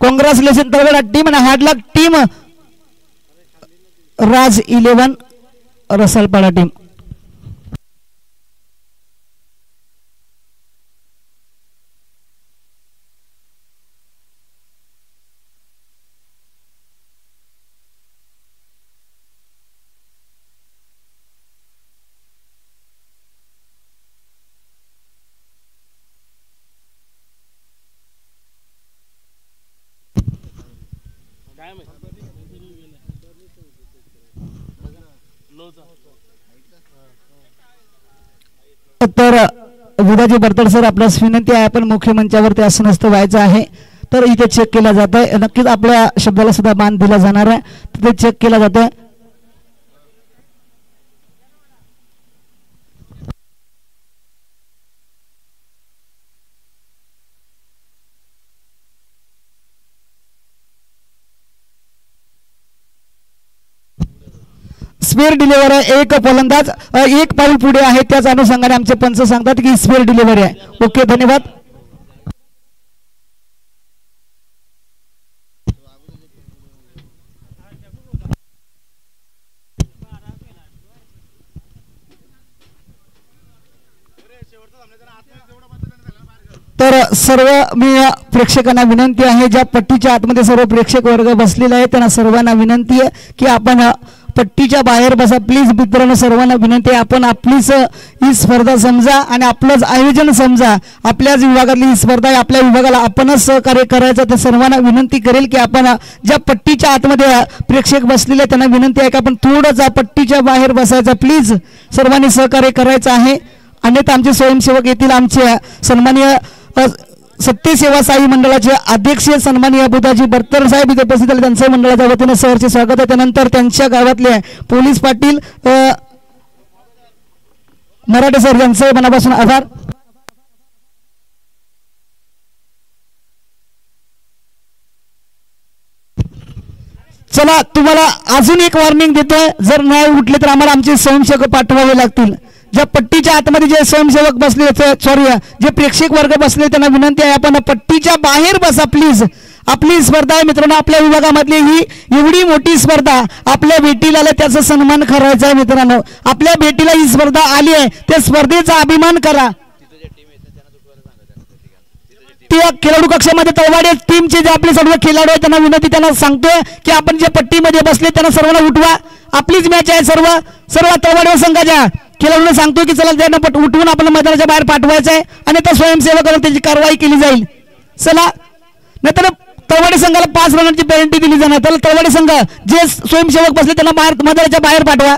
कॉंग्रॅच्युलेशन तळवाडा टीम आणि हार्ड लक टीम राज 11 रसाळपाडा टीम. तर बुधाजी बर्तड सर आपल्यास विनंती आहे, आपण मुख्य मंचावरती आसनस्थ व्हायचं आहे. तर इथे चेक केला जात आहे, नक्कीच आपल्या शब्दाला सुद्धा मान दिला जाणार आहे. तिथे चेक केला जात आहे. स्पेअर डिलिव्हरी आहे. एक फलंदाज 1 पाऊल पुढे आहे, त्याच अनुषंगाने आमचे पंच सांगतात की स्पेअर डिलिव्हरी आहे. ओके धन्यवाद. तर सर्व मी प्रेक्षकांना विनंती आहे, ज्या पट्टीच्या आतमध्ये सर्व प्रेक्षक वर्ग बसलेला आहे त्यांना सर्वांना विनंती आहे की आपण पट्टीच्या बाहेर बसा प्लीज. मित्रांनो सर्वांना विनंती आहे, आपण आपलीच ही स्पर्धा समजा आणि आपलंच आयोजन समजा. आपल्याच विभागातली ही स्पर्धा आहे, आपल्या विभागाला आपणच सहकार्य करायचं. तर सर्वांना विनंती करेल की आपण ज्या पट्टीच्या आतमध्ये प्रेक्षक बसलेले त्यांना विनंती आहे की आपण थोडंच पट्टीच्या बाहेर बसायचं प्लीज. सर्वांनी सहकार्य करायचं आहे, अन्यथा आमचे स्वयंसेवक येतील. आमचे सन्माननीय सत्यसेवा साई मंडळाचे अध्यक्ष सन्माननीय बुधाजी बर्तर साहेब इथे उपस्थित झाले, त्यांच्या मंडळाच्या वतीने सहर्ष स्वागत आहे. त्यानंतर त्यांच्या गावातले पोलीस पाटील मराठे सर यांचे मनापासून आभार. चला तुम्हाला अजून एक वॉर्निंग देतोय, जर नाही उठले तर आम्हाला आमचे स्वयंसेवक पाठवावे लागतील. ज्या पट्टीच्या आतमध्ये जे स्वयंसेवक बसले, सॉरी जे प्रेक्षक वर्ग बसले त्यांना विनंती आहे आपण पट्टीच्या बाहेर बसा प्लीज. आपली स्पर्धा आहे मित्रांनो, आपल्या विभागामधली ही एवढी मोठी स्पर्धा, आपल्या भेटीला त्याचा सन्मान करायचा आहे मित्रांनो. आपल्या भेटीला ही स्पर्धा आली आहे, त्या स्पर्धेचा अभिमान करा. त्या खेळाडू कक्षामध्ये तळवाडे टीमचे जे आपले सर्व खेळाडू आहेत त्यांना विनंती, त्यांना सांगतोय की आपण जे पट्टीमध्ये बसले त्यांना सर्वांना उठवा. आपलीच मॅच आहे, सर्व तळवाडे संघाच्या खेळाडूंना सांगतोय की चला त्यांना उठवून आपल्या मैदानाच्या बाहेर पाठवायचं आहे आणि त्या स्वयंसेवकावर त्याची कारवाई केली जाईल. चला, नाहीतर तळवाडे संघाला 5 रनांची पेनल्टी दिली जाणार. तर तळवाडे संघ जे स्वयंसेवक बसले त्यांना मैदानाच्या बाहेर पाठवा.